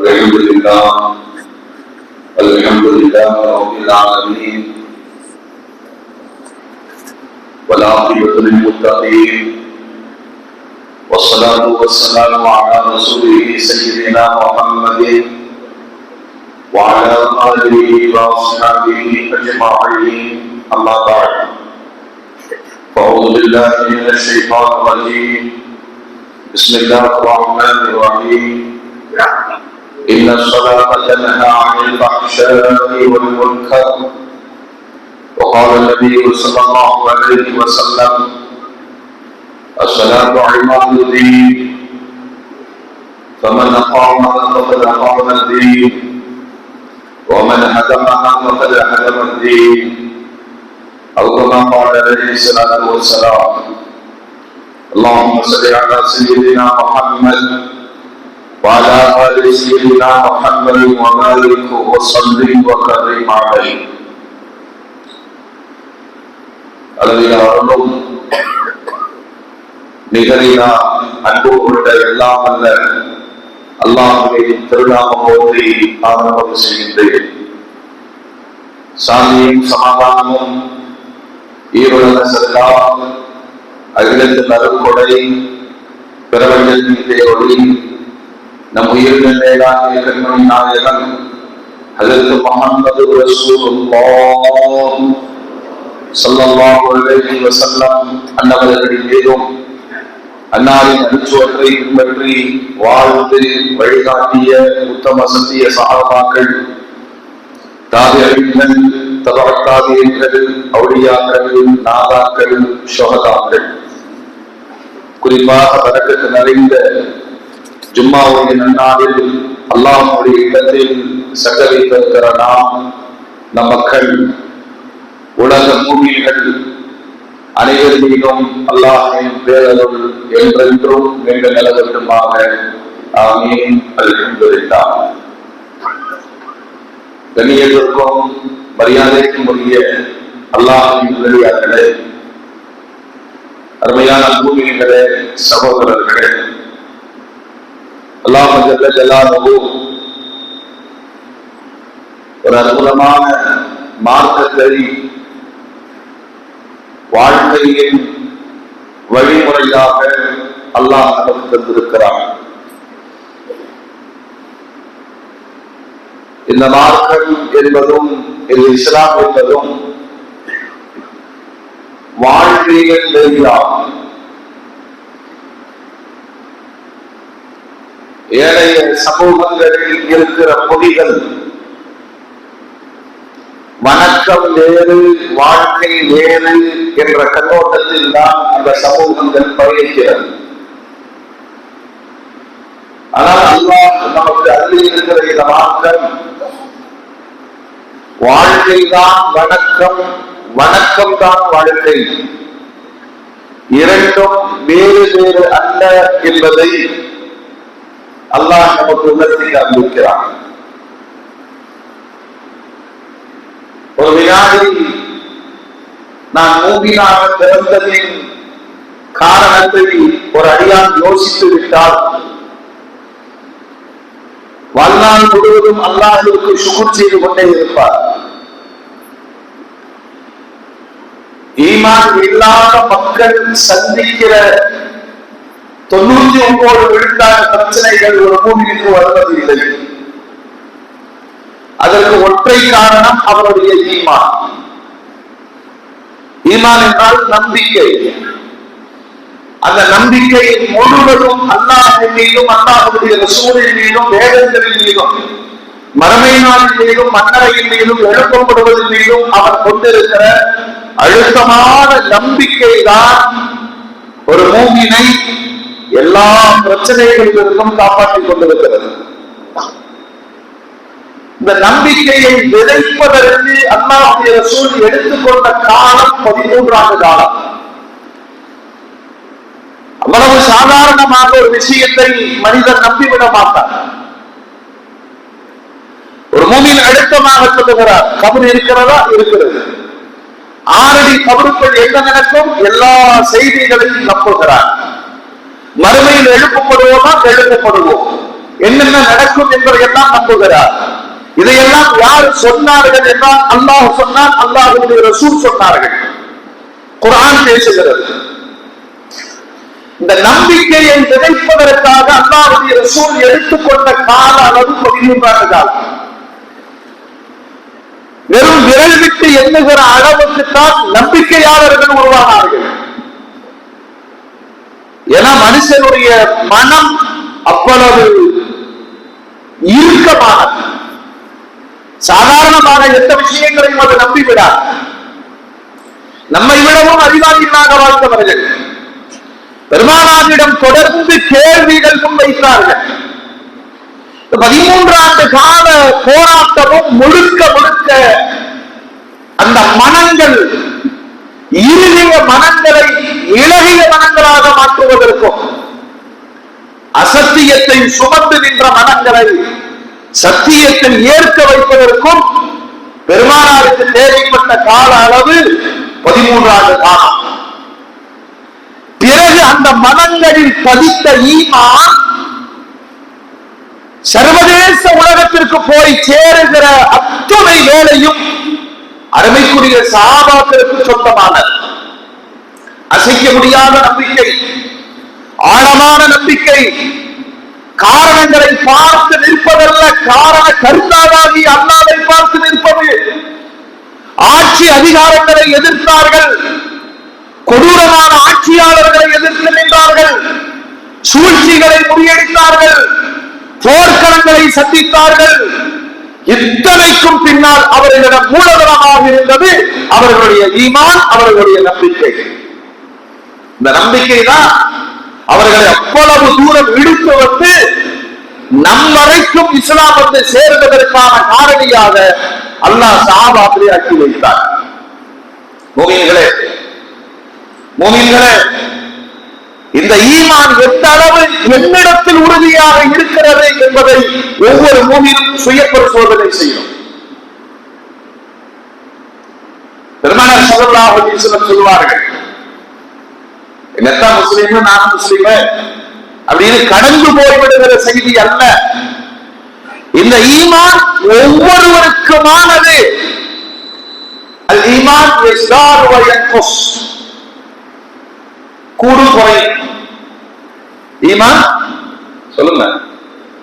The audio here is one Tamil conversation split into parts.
الحمد لله رب العالمين والعاقبة للمتقين والصلاة والسلام على رسوله سيدنا محمد وعلى آله وأصحابه أجمعين أما بعد فأعوذ بالله من الشيطان الرجيم بسم الله الرحمن الرحيم إن الصلاة تنهى عن الفحشاء والمنكر وقال النبي صلى الله عليه وسلم الصلاة عماد الدين فمن أقامها فقد أقام الدين ومن هدمها فقد هدم الدين أو كما قال عليه الصلاة والسلام اللهم صل على سيدنا محمد وعلى آل سيدنا محمد وبارك وسلم وكرم عليه அளவிலா அருளும் நிகரிலா அன்பு கொண்ட எல்லாம் அல்ல அல்லாஹ்வின் திருநாமம் ஓதி ஆரம்பம் செய்கின்றேன். சாந்தியும் சமாதானமும் ஈருலக செல்லாம் அகிலத்தின் அருள்கொடை பிரபஞ்சத்தின் தேவொளி நம் உயிரின் மேலாகிய கண்மணி நாயகன் ஹஜ்ரத் முஹம்மது ரசூலுல்லாஹ் ஸல்லல்லாஹு அலைஹி வஸல்லம் அன்னவர்களின் மீதும் அன்னாரின் அடிச்சுவற்றை பின்பற்றி வாழ்ந்து வழிகாட்டிய உத்தம சத்திய சஹாபாக்கள், தாபிஈன்கள், தபஅத் தாபிஈன்கள், அவுலியாக்கள், நாதாக்கள், ஷுஹதாக்கள், குறிப்பாக பரக்கத்து நிறைந்த ஜும்மாவுடைய நன்னாளில் அல்லாஹ்வுடைய இல்லத்தில் சகலித்திருக்கிற நாம், நம் மக்கள், உலக மூமின்கள் அனைவர் மீதும் அல்லாஹ்வின் பேரருள் என்றென்றும் நீண்ட நிலவட்டுமாக. ஆமீன். அல்ஹம்துலில்லாஹ். கண்ணியத்திற்கும் மரியாதைக்கும் உரிய அல்லாஹ்வின் நல்லடியார்களே, அருமையான மூமின்களே, சகோதரர்களே, அல்லாஹ் ஜல்ல ஜலாலுஹு ஒரு அற்புதமான மார்க்கத்தை வாழ்க்கையின் வழிமுறையாக அல்லாஹ் நமக்கு தந்திருக்கிறார். இந்த மார்க்கம் என்பதும் இந்த இஸ்லாம் என்பதும் வாழ்க்கையின் நெறியாகும். ஏனைய சமூகங்களில் இருக்கிற பொதிகள் வணக்கம் வேறு வாழ்க்கை வேறு என்ற கண்ணோட்டத்தில் தான் அந்த சமூகங்கள் பயணிக்கிறது. ஆனால் அல்லாஹ் நமக்கு அருள் இருக்கிற இந்த மார்க்கம் வாழ்க்கை தான் வணக்கம், வணக்கம் தான் வாழ்க்கை, இரண்டும் வேறு வேறு அல்ல என்பதை அல்லாஹ் நமக்கு உணர்த்தி காண்பிக்கிறான். ஒரு வினாடி நான் மூமினாக பிறந்ததின் காரணத்தை ஒரு அடியான் யோசித்து விட்டால் வாழ்நாள் முழுவதும் அல்லாஹ்வுக்கு ஷுக்ர் செய்து கொண்டே இருப்பார். ஈமான் இல்லாத மக்கள் சந்திக்கிற 99 விழுக்காடு பிரச்சனைகள் ஒரு மூமினுக்கு வருவது இல்லை. அதற்கு ஒற்றை காரணம் அவருடைய ஈமான். ஈமான் என்றால் நம்பிக்கை. அந்த நம்பிக்கை முழுவதும் அல்லாஹ்வின் மீதும், அல்லாஹ்வுடைய ரசூலின் மீதும், வேதங்களின் மீதும், மறுமை நாளின் மீதும், மன்னரையின் மீதும், எழுப்பப்படுவதன் மீதும் அவர் கொண்டிருக்கிற அழுத்தமான நம்பிக்கை தான் ஒரு மூமினை எல்லா பிரச்சனைகளிலிருந்தும் காப்பாற்றிக் கொண்டிருக்கிறது. இந்த நம்பிக்கையை விதைப்பதற்கு அல்லாஹ்வுடைய ரசூல் எடுத்துக்கொண்ட காலம் 13 ஆண்டு காலம். அவ்வளவு சாதாரணமாக ஒரு விஷயத்தை மனிதன் நம்பிவிட மாட்டார். ஒரு மூமின் அழுத்தமாக சொல்லுகிறார், கபர் இருக்கிறதா? இருக்கிறது. 6 அடி கபருக்குள் என்ன நடக்கும்? எல்லா செய்திகளையும் நம்புகிறார். மறுமையில் எழுப்பப்படுவோமா? எழுப்பப்படுவோம். என்னென்ன நடக்கும் என்பதையெல்லாம் நம்புகிறார். இதையெல்லாம் யார் சொன்னார்கள் என்றால் அல்லாஹ் சொன்னார், அல்லாஹ்வுடைய ரசூல் சொன்னார்கள், குர்ஆன் பேசுகிறது. இந்த நம்பிக்கையை விதைப்பதற்காக அல்லாஹ்வுடைய ரசூல் எடுத்துக்கொண்ட கால அளவு 13 ஆண்டு காலம். வெறும் விரல் விட்டு எண்ணுகிற அளவுக்கு தான் நம்பிக்கையாளர்கள் உருவானார்கள். ஏன்னா மனுஷனுடைய மனம் அவ்வளவு இறுக்கமானது. சாதாரணமான எந்த விஷயங்களையும் அது நம்பிவிடார். நம்மை விடவும் அறிவாளிகளாக வாழ்ந்தவர்கள் பெருமானாரிடம் தொடர்ந்து கேள்விகள் முன்வைத்தார்கள். 13 ஆண்டு கால போராட்டமும் முழுக்க முழுக்க அந்த மனங்கள், இறுதிய மனங்களை இளகிய மனங்களாக மாற்றுவதற்கும், அசத்தியத்தை சுமந்து நின்ற மனங்களை சத்தியத்தில் ஏற்க வைப்பதற்கும் பெருமானாருக்கு தேவைப்பட்ட கால அளவு 13 ஆண்டு காலம். பிறகு அந்த மனங்களில் பதித்த ஈமான் சர்வதேச உலகத்திற்கு போய் சேருகிற அத்தனை வேலையும் அருமைக்குரிய சஹாபாக்களுக்கு சொந்தமானது. அசைக்க முடியாத நம்பிக்கை, ஆழமான நம்பிக்கை, காரணங்களை பார்த்து நிற்பதல்ல, காரண கருத்தாகி அல்லாஹ்வை பார்த்து நிற்பது. ஆட்சி அதிகாரங்களை எதிர்த்தார்கள், கொடூரமான ஆட்சியாளர்களை எதிர்த்து நின்றார்கள், சூழ்ச்சிகளை முறியடித்தார்கள், போர்க்களங்களை சந்தித்தார்கள். இத்தனைக்கும் பின்னால் அவர்களிடம் மூலதனமாக இருந்தது அவர்களுடைய ஈமான், அவர்களுடைய நம்பிக்கை. இந்த நம்பிக்கை தான் அவர்களை அவ்வளவு தூரம் இழுத்து வந்து நம் வரைக்கும் இஸ்லாம் வந்து சேர்ந்ததற்கான காரணியாக அல்லாஹ் சஹாபாக்களை ஆக்கி வைத்தார். மூமின்களே, மூமின்களே, இந்த ஈமான் எந்த அளவு என்னிடத்தில் உறுதியாக இருக்கிறது என்பதை ஒவ்வொரு மூமினும் சுய பரிசோதனை செய்யும். பெருமானார் ஸல்லல்லாஹு அலைஹி வஸல்லம் சொல்வார்கள், என்னத்தான் முஸ்லீம் நான் முஸ்லீம் அப்படின்னு கடந்து போய்விடுகிற செய்தி அல்ல. இந்த ஈமான் ஒவ்வொருவருக்குமானது. அல் ஈமான் யஸ்தாரு வ யன்குஸ், கூடும் குறையும். ஈமான் சொல்லுங்க,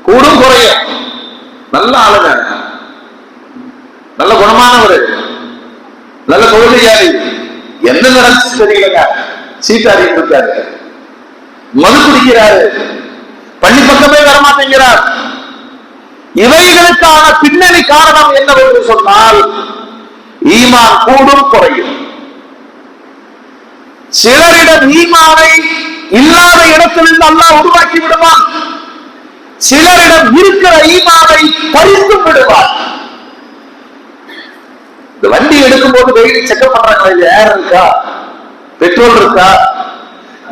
கூடும் குறையும். நல்ல ஆளுங்க, நல்ல குணமானவர், நல்ல தொழிலாளி, என்ன நடந்துச்சு தெரியலங்க, சீட்டாடி இருக்காரு, மது குடிக்கிறாரு, பள்ளி பக்கமே வரமாட்டேங்கிறார். இவைகளுக்கான பின்னணி காரணம் என்னவென்று சொன்னால் ஈமான் கூடும் குறையும். சிலரிடம் ஈமானை இல்லாத இடத்திலிருந்து அல்லாஹ் உருவாக்கி விடுவான், சிலரிடம் இருக்கிற ஈமானை பறித்து விடுவான். இந்த வண்டி எடுக்கும் போது வெயிட் செக்அப் பண்றாங்க, ஏர் இருக்கா, பெட்ரோல் இருக்கா,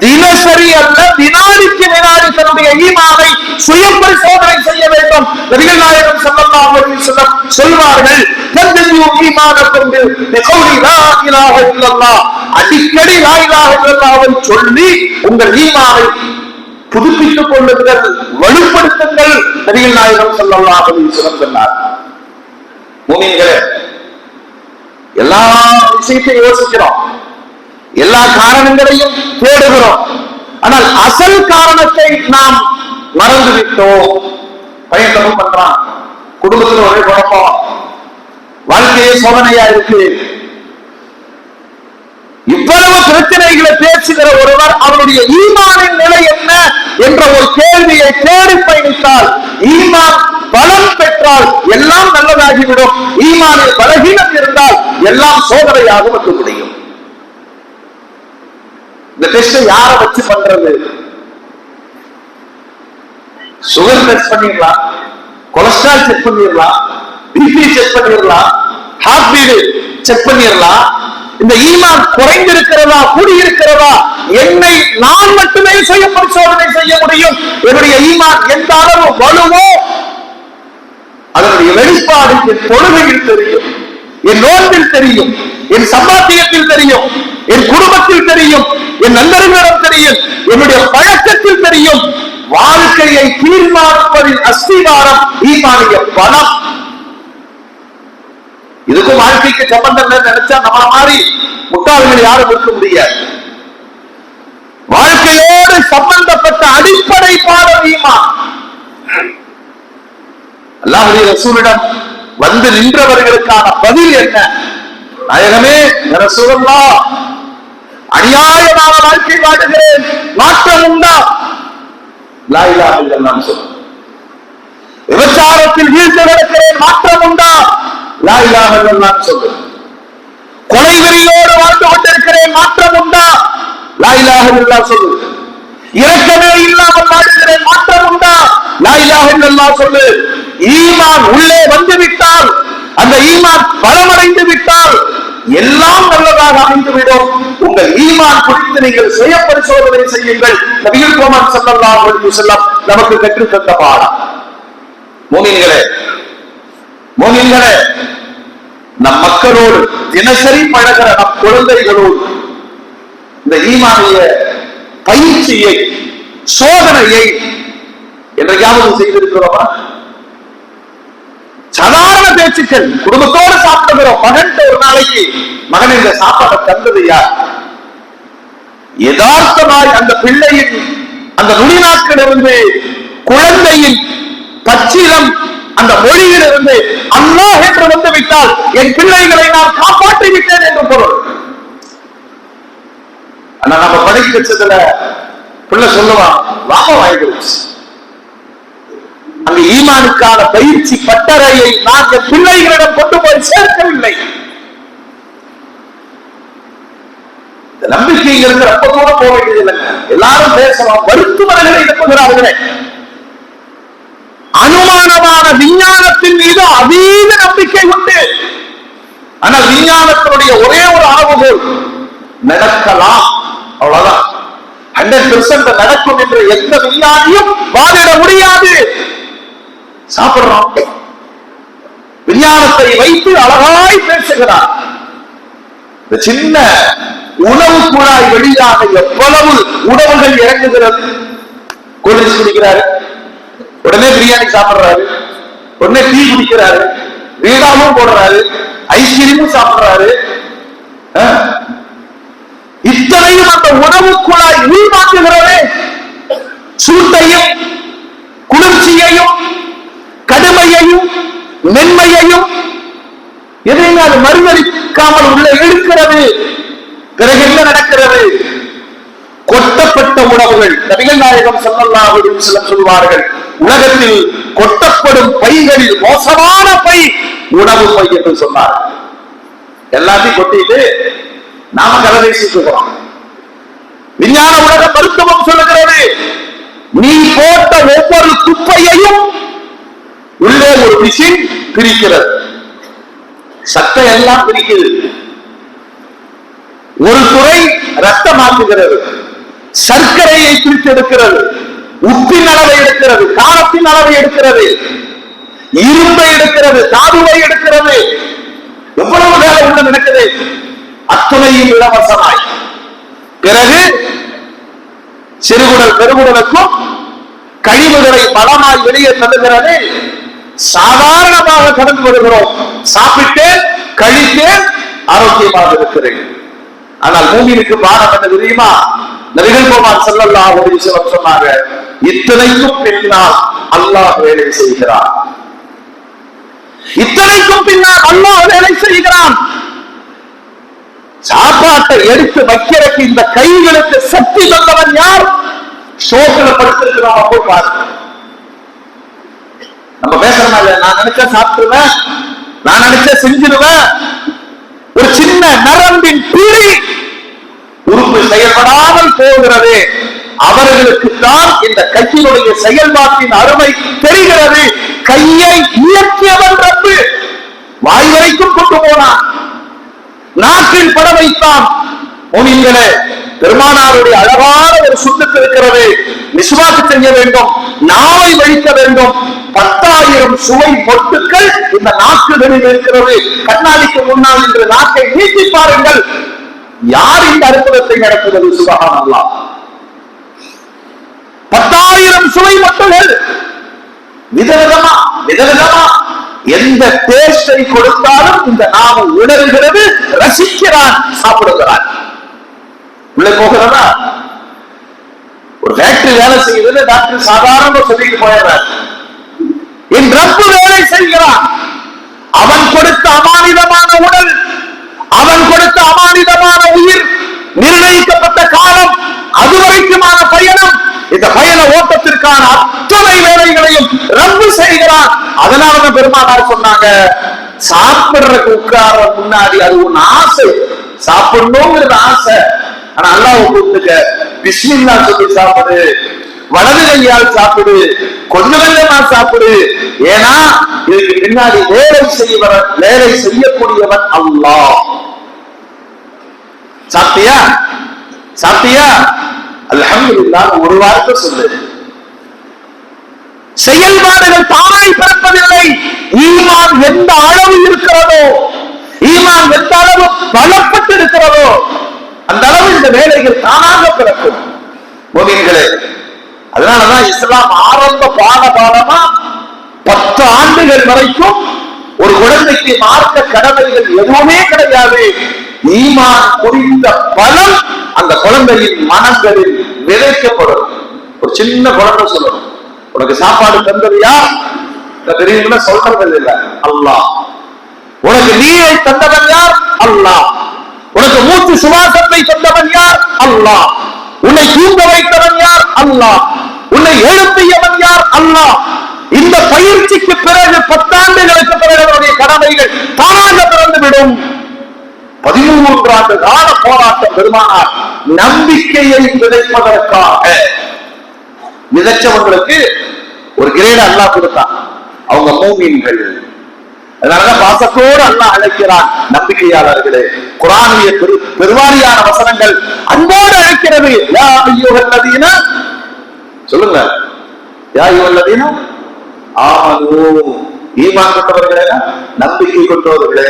தினசரி அல்ல வினாடிக்கு வினாடி தன்னுடைய ஈமானை சுய பரிசோதனை செய்ய வேண்டும். நபிகள் நாயகம் ஸல்லல்லாஹு அலைஹி வஸல்லம் சொல்வார்கள், தன்ஜு ஈமானக்கும் பிகௌலி லா இலாஹ இல்லல்லாஹ், அடிக்கடி லா இலாஹ இல்லல்லாஹ்வை சொல்லி உங்கள் ஈமானை புதுப்பித்துக் கொள்ளுங்கள், வலுப்படுத்துங்கள். நபிகள் நாயகம் ஸல்லல்லாஹு அலைஹி வஸல்லம் சொன்னார். மூமின்களே, எல்லா விஷயத்தையும் யோசிக்கிறோம், எல்லா காரணங்களையும் தேடுகிறோம், ஆனால் அசல் காரணத்தை நாம் மறந்துவிட்டோம். பையன் தப்பு பண்றான், குடும்பத்தில் ஒரே குழப்பம், வாழ்க்கையே சோதனையா இருக்கு, இவ்வளவு பிரச்சனைகளை பேசுகிற ஒருவர் அவருடைய ஈமானின் நிலை என்ன என்ற ஒரு கேள்வியை தேடி பயணித்தால், ஈமான் பலம் பெற்றால் எல்லாம் நல்லதாகிவிடும், ஈமானில் பலகீனம் இருந்தால் எல்லாம் சோதனையாக மட்டும் முடியும். இந்த டெஸ்ட் யாரை வச்சு பண்றது? சுகர் டெஸ்ட் பண்ணிடலாம், கொலஸ்ட்ரால் செக் பண்ணிடலாம், பிபி செக் பண்ணிடலாம், ஹார்ட் பீட் செக் பண்ணிடலாம். இந்த ஈமான் குறைந்திருக்கிறதா கூடியிருக்கிறதா என்னை நான் மட்டுமே சுய பரிசோதனை செய்ய முடியும். என்னுடைய ஈமான் எந்த அளவு வலுவோ அதனுடைய வெளிப்பாடு என் தொழுகையில் தெரியும், என் நோன்பில் தெரியும், என் சம்பாத்தியத்தில் தெரியும், என் குடும்பத்தில் தெரியும், என் நண்பர்களிடம் தெரியும், என்னுடைய பழக்கத்தில் தெரியும். வாழ்க்கையை தீர்மானிப்பதின் அஸ்திவாரம் ஈமானிய பலம். இதுக்கும் வாழ்க்கைக்கு சம்பந்தம் நினைச்சா நம்மள மாதிரி முட்டாள்கள் யாரும் இருக்க முடியாது. வாழ்க்கையோடு சம்பந்தப்பட்ட அடிப்படை பாடம் ஈமான். அல்லாஹ்வுடைய ரசூலிடம் வந்து நின்றவர்களுக்கான பதில் என்ன? நாயகமே, ரசூலுல்லாஹ், அநியாயமான வாழ்க்கை வாடுகிறேன், மாற்றம் உண்டா? லா இலாஹ இல்லல்லாஹ் சொல்லுங்க. விபச்சாரத்தில் வீழ்ந்து கிடக்கிறேன், மாற்றம் உண்டா? லா இலாஹ இல்லல்லாஹ் சொல்லுங்க. கொலை வெறியோடு வாழ்ந்து கொண்டிருக்கிறேன், மாற்றம் உண்டா? லா இலாஹ இல்லல்லாஹ் சொல்லுங்க. இரக்கமே இல்லாமல் வாடுகிறேன், மாற்றம் உண்டா? லா இலாஹ இல்லல்லாஹ் சொல்லு. ஈமான் உள்ளே வந்து விட்டால், அந்த ஈமான் பலமடைந்து விட்டால் எல்லாம் நல்லதாக அமைந்துவிடும். உங்கள் ஈமான் குறித்து நீங்கள் சுய பரிசோதனை செய்யுங்கள். நபிகள் முஹம்மது ஸல்லல்லாஹு அலைஹி வஸல்லம் நமக்கு கற்றுத் தந்த பாடம். மோமின்களே, நம் மக்களோடு தினசரி பழகிற நம் குழந்தைகளோடு இந்த ஈமானிய பயிற்சியை, சோதனையை என்றையாவது செய்திருக்கிறோமா? சாதாரண பேச்சுக்கள், குடும்பத்தோடு சாப்பிடுகிறோம். மகன் ஒரு நாளைக்கு, மகன் இந்த சாப்பாட்டை தந்தது யார்? யதார்த்தமாய் அந்த பிள்ளையின் அந்த நுனிநாக்கிலிருந்து, குழந்தையின் பச்சிலம் அந்த மொழியிலிருந்து அல்லாஹ் என்று வந்து விட்டால் என் பிள்ளைகளை நான் காப்பாற்றி விட்டேன் என்று பொருள். ஆனா நம்ம படிக்க வச்சதுல பிள்ளை சொல்லுவான், லாபம் ஆயிடுச்சு. அந்த ஈமானுக்கான பயிற்சி பட்டறையை நான் என் பிள்ளைகளிடம் கொண்டு போய் சேர்க்கவில்லை. நம்பிக்கைங்கிறது ரொம்ப தூரம் போக வேண்டியது இல்லைங்க. எல்லாரும் பேசலாம், மருத்துவர்களை எழுப்புகிறார்களே. அனுமானமான விஞ்ஞானத்தின் மீது அதீத நம்பிக்கை உண்டு. ஆனால் விஞ்ஞானத்தினுடைய ஒரே ஒரு அளவுகோல், நடக்கலாம், அவ்வளவுதான். 100% நடக்கும் என்று எந்த விஞ்ஞானியும் வாதிட முடியாது. சாப்பிடுறோம், விஞ்ஞானத்தை வைத்து அழகாய் பேசுகிறார். இந்த சின்ன உணவு குழாய் வழியாக எவ்வளவு உணவுகள் இறங்குகிறது. கோல்ட்ரிங்க்ஸ் குடிக்கிறாரு, உடனே பிரியாணி சாப்பிடுறாரு, உடனே டீ குடிக்கிறாரு, வீடாவும் போடுறாரு, ஐஸ்கிரீமும் சாப்பிடுறாரு. இத்தனையும் அந்த உணவு குழாய் உள்வாங்குகிறதே. சூட்டையும் குளிர்ச்சியையும் கடுமையையும் மென்மையையும் எதையும் அது மறுதளிக்காமல் உள்ள இழுக்கிறது. பிறகு என்ன நடக்கிறது? கொட்டப்பட்ட உணவுகள். நபிகள் நாயகம் ஸல்லல்லாஹு அலைஹி வஸல்லம் சொல்வார்கள், உலகத்தில் கொட்டப்படும் பைகளில் மோசமான பை உணவு பை என்று சொன்னார். எல்லாத்தையும் கொட்டிட்டு நாம கலரை சுற்றுகிறோம். விஞ்ஞான உலக மருத்துவம் சொல்லுகிறது, நீ போட்ட ஒவ்வொரு குப்பையையும் உள்ளே ஒரு மிஷின் பிரிக்கிறது. சட்டை எல்லாம் பிரிக்கிறது. ஒரு துறை ரத்தமாக்குகிறது, சர்க்கரையை பிரித்தெடுக்கிறது, உப்பின் அளவை எடுக்கிறது, காரத்தின் அளவை எடுக்கிறது, இரும்பை எடுக்கிறது, தாதுவை எடுக்கிறது. எவ்வளவு வேலை உள்ள நடக்குது. அத்துணையும் இலவசமாய். பிறகு சிறுகுடல் பெருகுடலுக்கும் கழிவுகளை பலமாய் வெளியே தள்ளுகிறது. சாதாரணமாக கடந்து வருகிறோம். சாப்பிட்டேன், கழித்தேன், ஆரோக்கியமாக இருக்கிறேன். ஆனால் மூமினுக்கு பாடம் என்ன தெரியுமா? நபிகள் முஹம்மது ஸல்லல்லாஹு அலைஹி வஸல்லம் சொன்னாங்க, இத்தனைக்கும் பின்னால் அல்லாஹ் வேலை செய்கிறான். இத்தனைக்கும் பின்னால் அல்லாஹ் வேலை செய்கிறான். சாப்பாட்டை எடுத்து வைக்கிறதுக்கு இந்த கைகளுக்கு சக்தி தந்தவன் யார்? சோகல படுத்திருக்கிறோம். அப்போ பாருங்க, நம்ம பேசுறோமா இல்ல, நான் நினைச்சா சாப்பிடுவேன், நான் நினைச்சா செஞ்சிருவேன். ஒரு சின்ன நரம்பின் பிடி உறுப்பு செயல்படாமல் போகிறது. அவர்களுக்கு தான் இந்த கையினுடைய செயல்பாட்டின் அருமை தெரிகிறது. கையை இயக்கியவன் ரப்பு. வாய் வரைக்கும் கொண்டு போனான், நாட்டில் பட வைத்தான். முனிங்களே, பெருமானாருடைய அழகான ஒரு சுண்ணத்து இருக்கிறது. மிஸ்வாக் செய்ய வேண்டும், நாவை வழிக்க வேண்டும். 10,000 சுவை மொட்டுக்கள் இந்த நாக்குகளில் இருக்கிறது. கண்ணாடிக்கு முன்னால் இன்று நாக்கை நீட்டி பாருங்கள். யார் இந்த அற்புதத்தை நடத்துவது? சுப்ஹானல்லாஹ். 10,000 சுவை மட்டுகள் விதவிதமா விதவிதமா எந்த டேஸ்டை கொடுத்தாலும் இந்த நாம உணர்கிறது, ரசிக்கிறான், சாப்பிடுகிறான். உள்ள போகிறதா? ஒரு ஃபேக்டரி வேலை செய்யுது, டாக்டர் சாதாரண சொல்லிட்டு போயிடுறார். என் ரப்பு வேலை செய்கிறான். அவன் கொடுத்த அமானிதமான உடல், அவன் கொடுத்த அமானிதமான உயிர், நிர்ணயிக்கப்பட்ட காலம், அதுவரைக்குமான பயணம், இந்த பயண ஓட்டத்திற்கான அத்தனை வேலைகளையும் ரப்பு செய்கிறான். அதனால பெருமானார் சொன்னாங்க, சாப்பிடுறதுக்கு உட்கார முன்னாடி அது ஒண்ணு ஆசை, சாப்பிடணுங்கிறது ஆசை. ஆனா அல்லாஹ் கூப்பிட்டுக்க, பிஸ்மில்லா சொல்லி சாப்பிடு, வலது கையால் சாப்பிடு, கொஞ்சம் கொஞ்சமா சாப்பிடு. ஏன்னா இதுக்கு பின்னாடி வேலை செய்யக்கூடியவன் அல்லாஹ். சாப்பிட்டியா சாப்பிட்டியா அல்ஹம்துலில்லாஹ் ஒரு வார்த்தை சொல்லு. செயல்பாடுகள் தானாய் பிறப்பதில்லை. ஈமான் எந்த அளவு இருக்கிறதோ, ஈமான் எந்த அளவு பலப்பட்டு இருக்கிறதோ அந்த அளவு இந்த வேலைகள் தானாக பிறக்கும். முஃமின்களே, அதனாலதான் இஸ்லாம் ஆரம்ப பாடமா 10 ஆண்டுகள் வரைக்கும் ஒரு குழந்தைக்கு மார்க்க கடமைகள் எதுவுமே கிடையாது. ஈமான் குறித்த பலம் அந்த குழந்தையின் மனங்களில் விதைக்கப்படும். ஒரு சின்ன குழந்தை சொல்லணும், உனக்கு சாப்பாடு தந்தது யார்? பெரியவங்கள சொல்றது இல்லை, அல்லாஹ். உனக்கு நீரை தந்தவன் யார்? அல்லாஹ். உனக்கு மூச்சு சுவாசத்தை தந்தவன் யார்? அல்லாஹ். உன்னை தூங்க வைத்தவன் யார்? அல்லாஹ். உன்னை எழுப்பியவன் யார்? அல்லாஹ். இந்த பயிற்சிக்கு பிறகு 10 ஆண்டுகளுக்கு பிறகு அவருடைய கடமைகள் தானாக பிறந்துவிடும். 13 ஆண்டு கால போராட்டம் பெருமானார் நம்பிக்கையை விதைப்பதற்காக. விதைச்சவங்களுக்கு ஒரு கிரேட் அல்லாஹ் கொடுத்தான், அவங்க மூமின்கள். அதனாலதான் பாசத்தோடு அல்லாஹ் அழைக்கிறான், நம்பிக்கையாளர்களே. குர்ஆனிய பெருவாரியான வசனங்கள் அன்போடு அழைக்கிறது. யா அய்யுஹல்லதீன, சொல்லுங்க, யா அய்யுஹல்லதீன ஆமனூ, ஈமான் கொண்டவர்களே, நம்பிக்கை கொண்டவர்களே.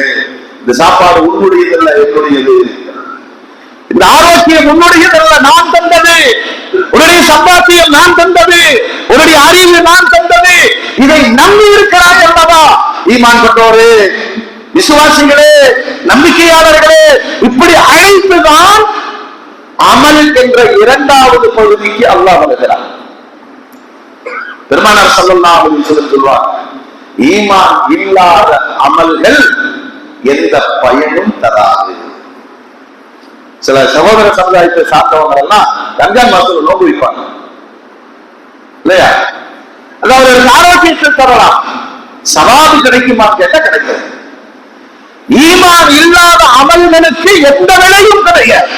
இந்த சாப்பாடு உன்னுடையதல்ல, என்னுடையது. இந்த ஆரோக்கியம் உன்னுடையதல்ல, நான் தந்தது. உன்னுடைய சம்பாத்தியம் நான் தந்தது, உன்னுடைய அறிவு நான் தந்தது. இதை நம்பி இருக்கிறாய் அல்லவா ஈமான் கொண்டோரே, விசுவாசிகளே, நம்பிக்கையாளர்களே. இப்படி அழைத்துதான் அமல் என்ற 2வது பகுதிக்கு அல்லாஹ் வருகிறார். பெருமானார் ஸல்லல்லாஹு அலைஹி வஸல்லம் சொல்வார், ஈமான் இல்லாத அமல்கள் எந்த பயனும் தராது. சில சகோதர சமுதாயத்தை சார்ந்தவங்க எல்லாம் ரம்ஜான் மாசத்துல நோன்பு வைப்பாங்க இல்லையா? அதாவது ஆரோக்கியத்தை தரலாம், சவாபு கிடைக்குமா கேட்டா கிடைக்கும். ஈமான் இல்லாத அமல்களுக்கு எந்த விலையும் கிடையாது.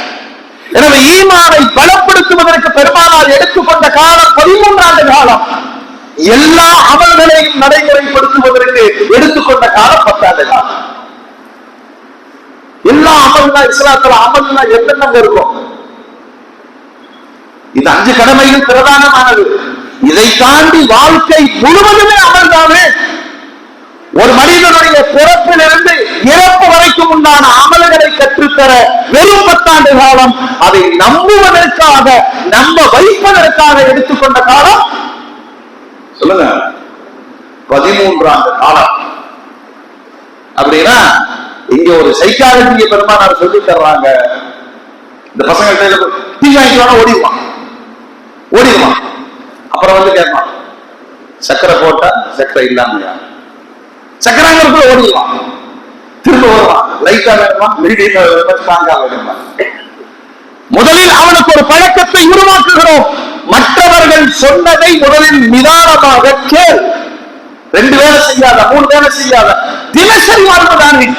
எனவே ஈமானை பலப்படுத்துவதற்கு பெருமானார் எடுத்துக்கொண்ட காலம் 13 ஆண்டு காலம். எல்லா அமல்களையும் நடைமுறைப்படுத்துவதற்கு எடுத்துக்கொண்ட காலம் 10 ஆண்டு காலம். எல்லா அமல்னா, இஸ்லாத்துல அமல்னா என்னென்ன இருக்கும்? இது 5 கடமைகள் பிரதானமானது. இதை தாண்டி வாழ்க்கை முழுவதுமே அமல் தானே. ஒரு மனிதனுடைய பிறப்பிலிருந்து இறப்பு வரைக்கும் உண்டான அமல்களை கற்றுத்தர வெறும் 10 ஆண்டு காலம். அதை நம்புவதற்காக, நம்ப வைப்பதற்காக எடுத்துக்கொண்ட காலம் சொல்லுங்க 13 ஆண்டு காலம். அப்படின்னா இங்க ஒரு சைக்காலஜியை பெருமானார் சொல்லி தர்றாங்க. இந்த பசங்க டீ வாங்கிட்டு ஓடிடுவான். அப்புறம் வந்து கேட்பான், சக்கரை போட்டா சக்கரை இல்லாமையா? சக்கராங்கிறதுல ஓடிடுவான், திரும்ப வருவான், லைட்டா வேணுமா, மீடியமா வேணுமா, ஸ்ட்ராங்கா வேணுமா. முதலில் அவனுக்கு ஒரு பழக்கத்தை உருவாக்குகிறோம். மற்றவர்கள் சொன்னதை முதலில் நிதானமாக கேள். 2 வேலை செய்யாத, 3 வேலை செய்யாத, தினசரி வாழ்வதானே.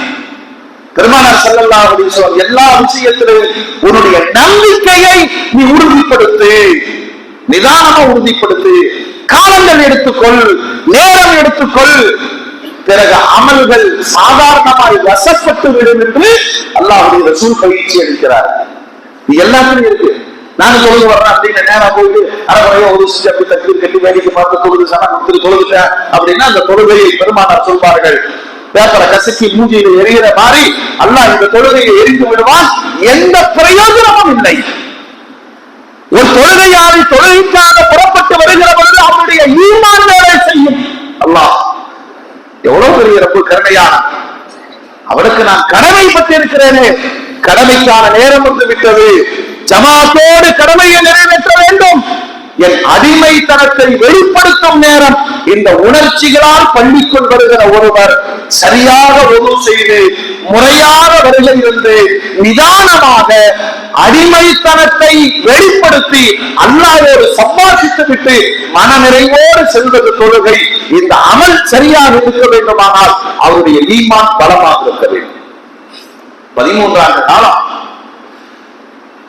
பெருமானார் ஸல்லல்லாஹு அலைஹி வஸல்லம் எல்லா விஷயத்திலும் உன்னுடைய நம்பிக்கையை நீ உறுதிப்படுத்து, நிதானமா உறுதிப்படுத்து. காலங்கள் எடுத்துக்கொள், நேரம் எடுத்துக்கொள். பிறகு அமல்கள் சாதாரணமாய் வசப்பட்டு விடும் என்று அல்லாஹ்வுடைய ரசூல் பயிற்சி அளிக்கிறார். இது எல்லாத்துலயும் இருக்கு. நான் தொழுது வர்றேன் அப்படின்னு நேரம் போயிட்டு அரைக்குறைய ஒரு அப்படி தட்டி கட்டி வேடிக்கை பார்த்து தொழுது சனம் கொடுத்துட்டு தொழுதுட்டேன் அப்படின்னா அந்த தொழுகையை பெருமானார் சொல்வார்கள், பேப்பரை கசக்கி மூஞ்சியில எரிகிற மாதிரி அல்லாஹ் இந்த தொழுகையை எரிந்து விடுவான், எந்த பிரயோஜனமும் இல்லை. ஒரு தொழுகையாளி தொழுகைக்காக புறப்பட்டு வருகிற பொழுது அவருடைய ஈமான் வேலை செய்யும். அல்லாஹ் எவ்வளவு பெரிய ரப்பு கருணையான, அவனுக்கு நான் கடமை பட்டிருக்கிறேனே, கடமைக்கான நேரம் வந்து விட்டது, ஜமாத்தோடு கடமையை நிறைவேற்ற வேண்டும், என் அடிமைத்தனத்தை வெளிப்படுத்தும் நேரம். இந்த உணர்ச்சிகளால் பள்ளிக்குள் வருகிற ஒருவர் சரியாக ஒது செய்து முறையாக வருகையிலிருந்து நிதானமாக அடிமைத்தனத்தை வெளிப்படுத்தி அல்லாஹ்வோடு சம்பாதித்து விட்டு மனநிறைவோடு செல்வது தொழுகை. இந்த அமல் சரியாக இருக்க வேண்டுமானால் அவருடைய ஈமான் பலமாக இருக்க வேண்டும். 13 ஆண்டு காலம்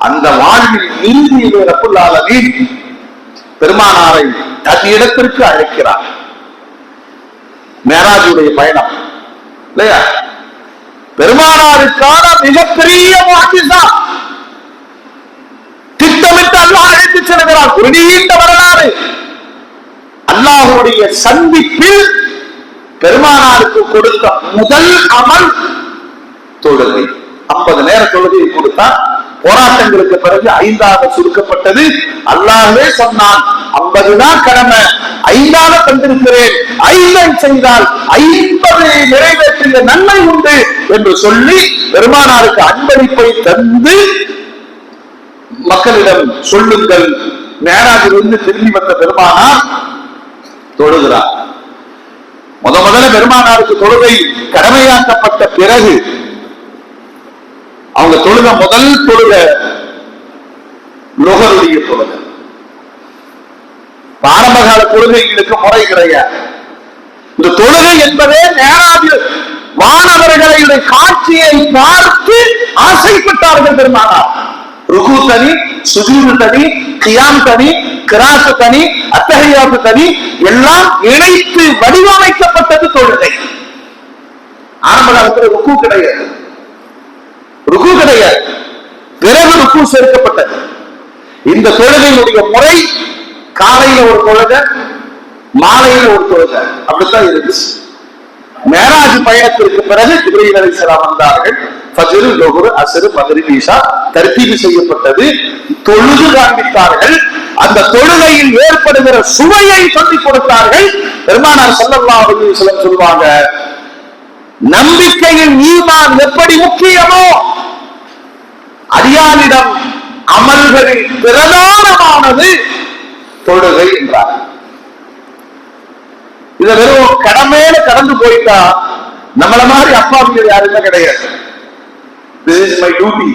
அந்த வாழ்வில் இறுதியிலே ரப்புல் ஆலமீன் பெருமானாரை தன் இடத்திற்கு அழைக்கிறார். மேராஜுடைய பயணம் இல்லையா, பெருமானாருக்கான மிகப்பெரிய முஅஜிஸா. திட்டமிட்டு அல்லாஹ் அழைத்து செல்கிறார். ஒரு நீண்ட வரலாறு. அல்லாஹ்வுடைய சந்திப்பில் பெருமானாருக்கு கொடுத்த முதல் அமல் தொழுகை. 50 நேர தொழுகை கொடுத்தார். போராட்டங்களுக்கு பிறகு 5ஆக சுருக்கப்பட்டது. அல்லாஹ்வே சொன்னான், 50 தான் கடமை, 5ஆக தந்திருக்கிறேன், 5ஐ செய்தால் 50 நிறைவேற்றிய நன்மை உண்டு என்று சொல்லி பெருமானாருக்கு அன்பளிப்பை தந்து மக்களிடம் சொல்லுங்கள். மேராஜிலிருந்து திரும்பி வந்த பெருமானார் தொழுகிறார். முதல்ல பெருமானாருக்கு தொழுகை கடமையாக்கப்பட்ட பிறகு அவங்க தொழுக முதல் தொழுக லொஹருடைய தொழுகை. ஆரம்பகால தொழுகைகளுக்கு முறை கிடையாது. இந்த தொழுகை என்பதே மேராஜில் வானவர்களுடைய காட்சியை பார்த்து ஆசைப்பட்டார்கள் பெருமானார். ருக்கு தனி, சுஜூது தனி, கியாம் தனி, கிராத் தனி, அத்தஹியாத்து தனி, எல்லாம் இணைத்து வடிவமைக்கப்பட்டது தொழுகை. ஆரம்ப காலத்தில் ருக்கு கிடையாது, ருக்கு கிடையாது, பிறகு ருக்கு சேர்க்கப்பட்டது. இந்த தொழுகையினுடைய முறை காலையில ஒரு தொழுகை, மாலையில ஒரு தொழுகை, அப்படித்தான் இருந்துச்சு. மேராஜ் பயணத்திற்கு பிறகு ஜிப்ரீல் அலைஹிஸ்ஸலாம் வந்தார்கள். ஃபஜ்ர், லுஹர், அஸ்ர், மக்ரிப், இஷா தர்தீப் செய்யப்பட்டது. தொழுது காண்பித்தார்கள். அந்த தொழுகையில் ஏற்படுகிற சுவையை சொல்லிக் கொடுத்தார்கள். பெருமானார் ஸல்லல்லாஹு அலைஹி வஸல்லம் சொல்வாங்க, நம்பிக்கையின் ஈமான் எப்படி முக்கியமோ அடியானிடம் அமல்களில் பிரதானமானது தொழுகை என்றார். இத வெறும் கடமையில கடந்து போயிட்டா நம்மள மாதிரி அப்பாவிகள் யாருமே கிடையாது. This is my duty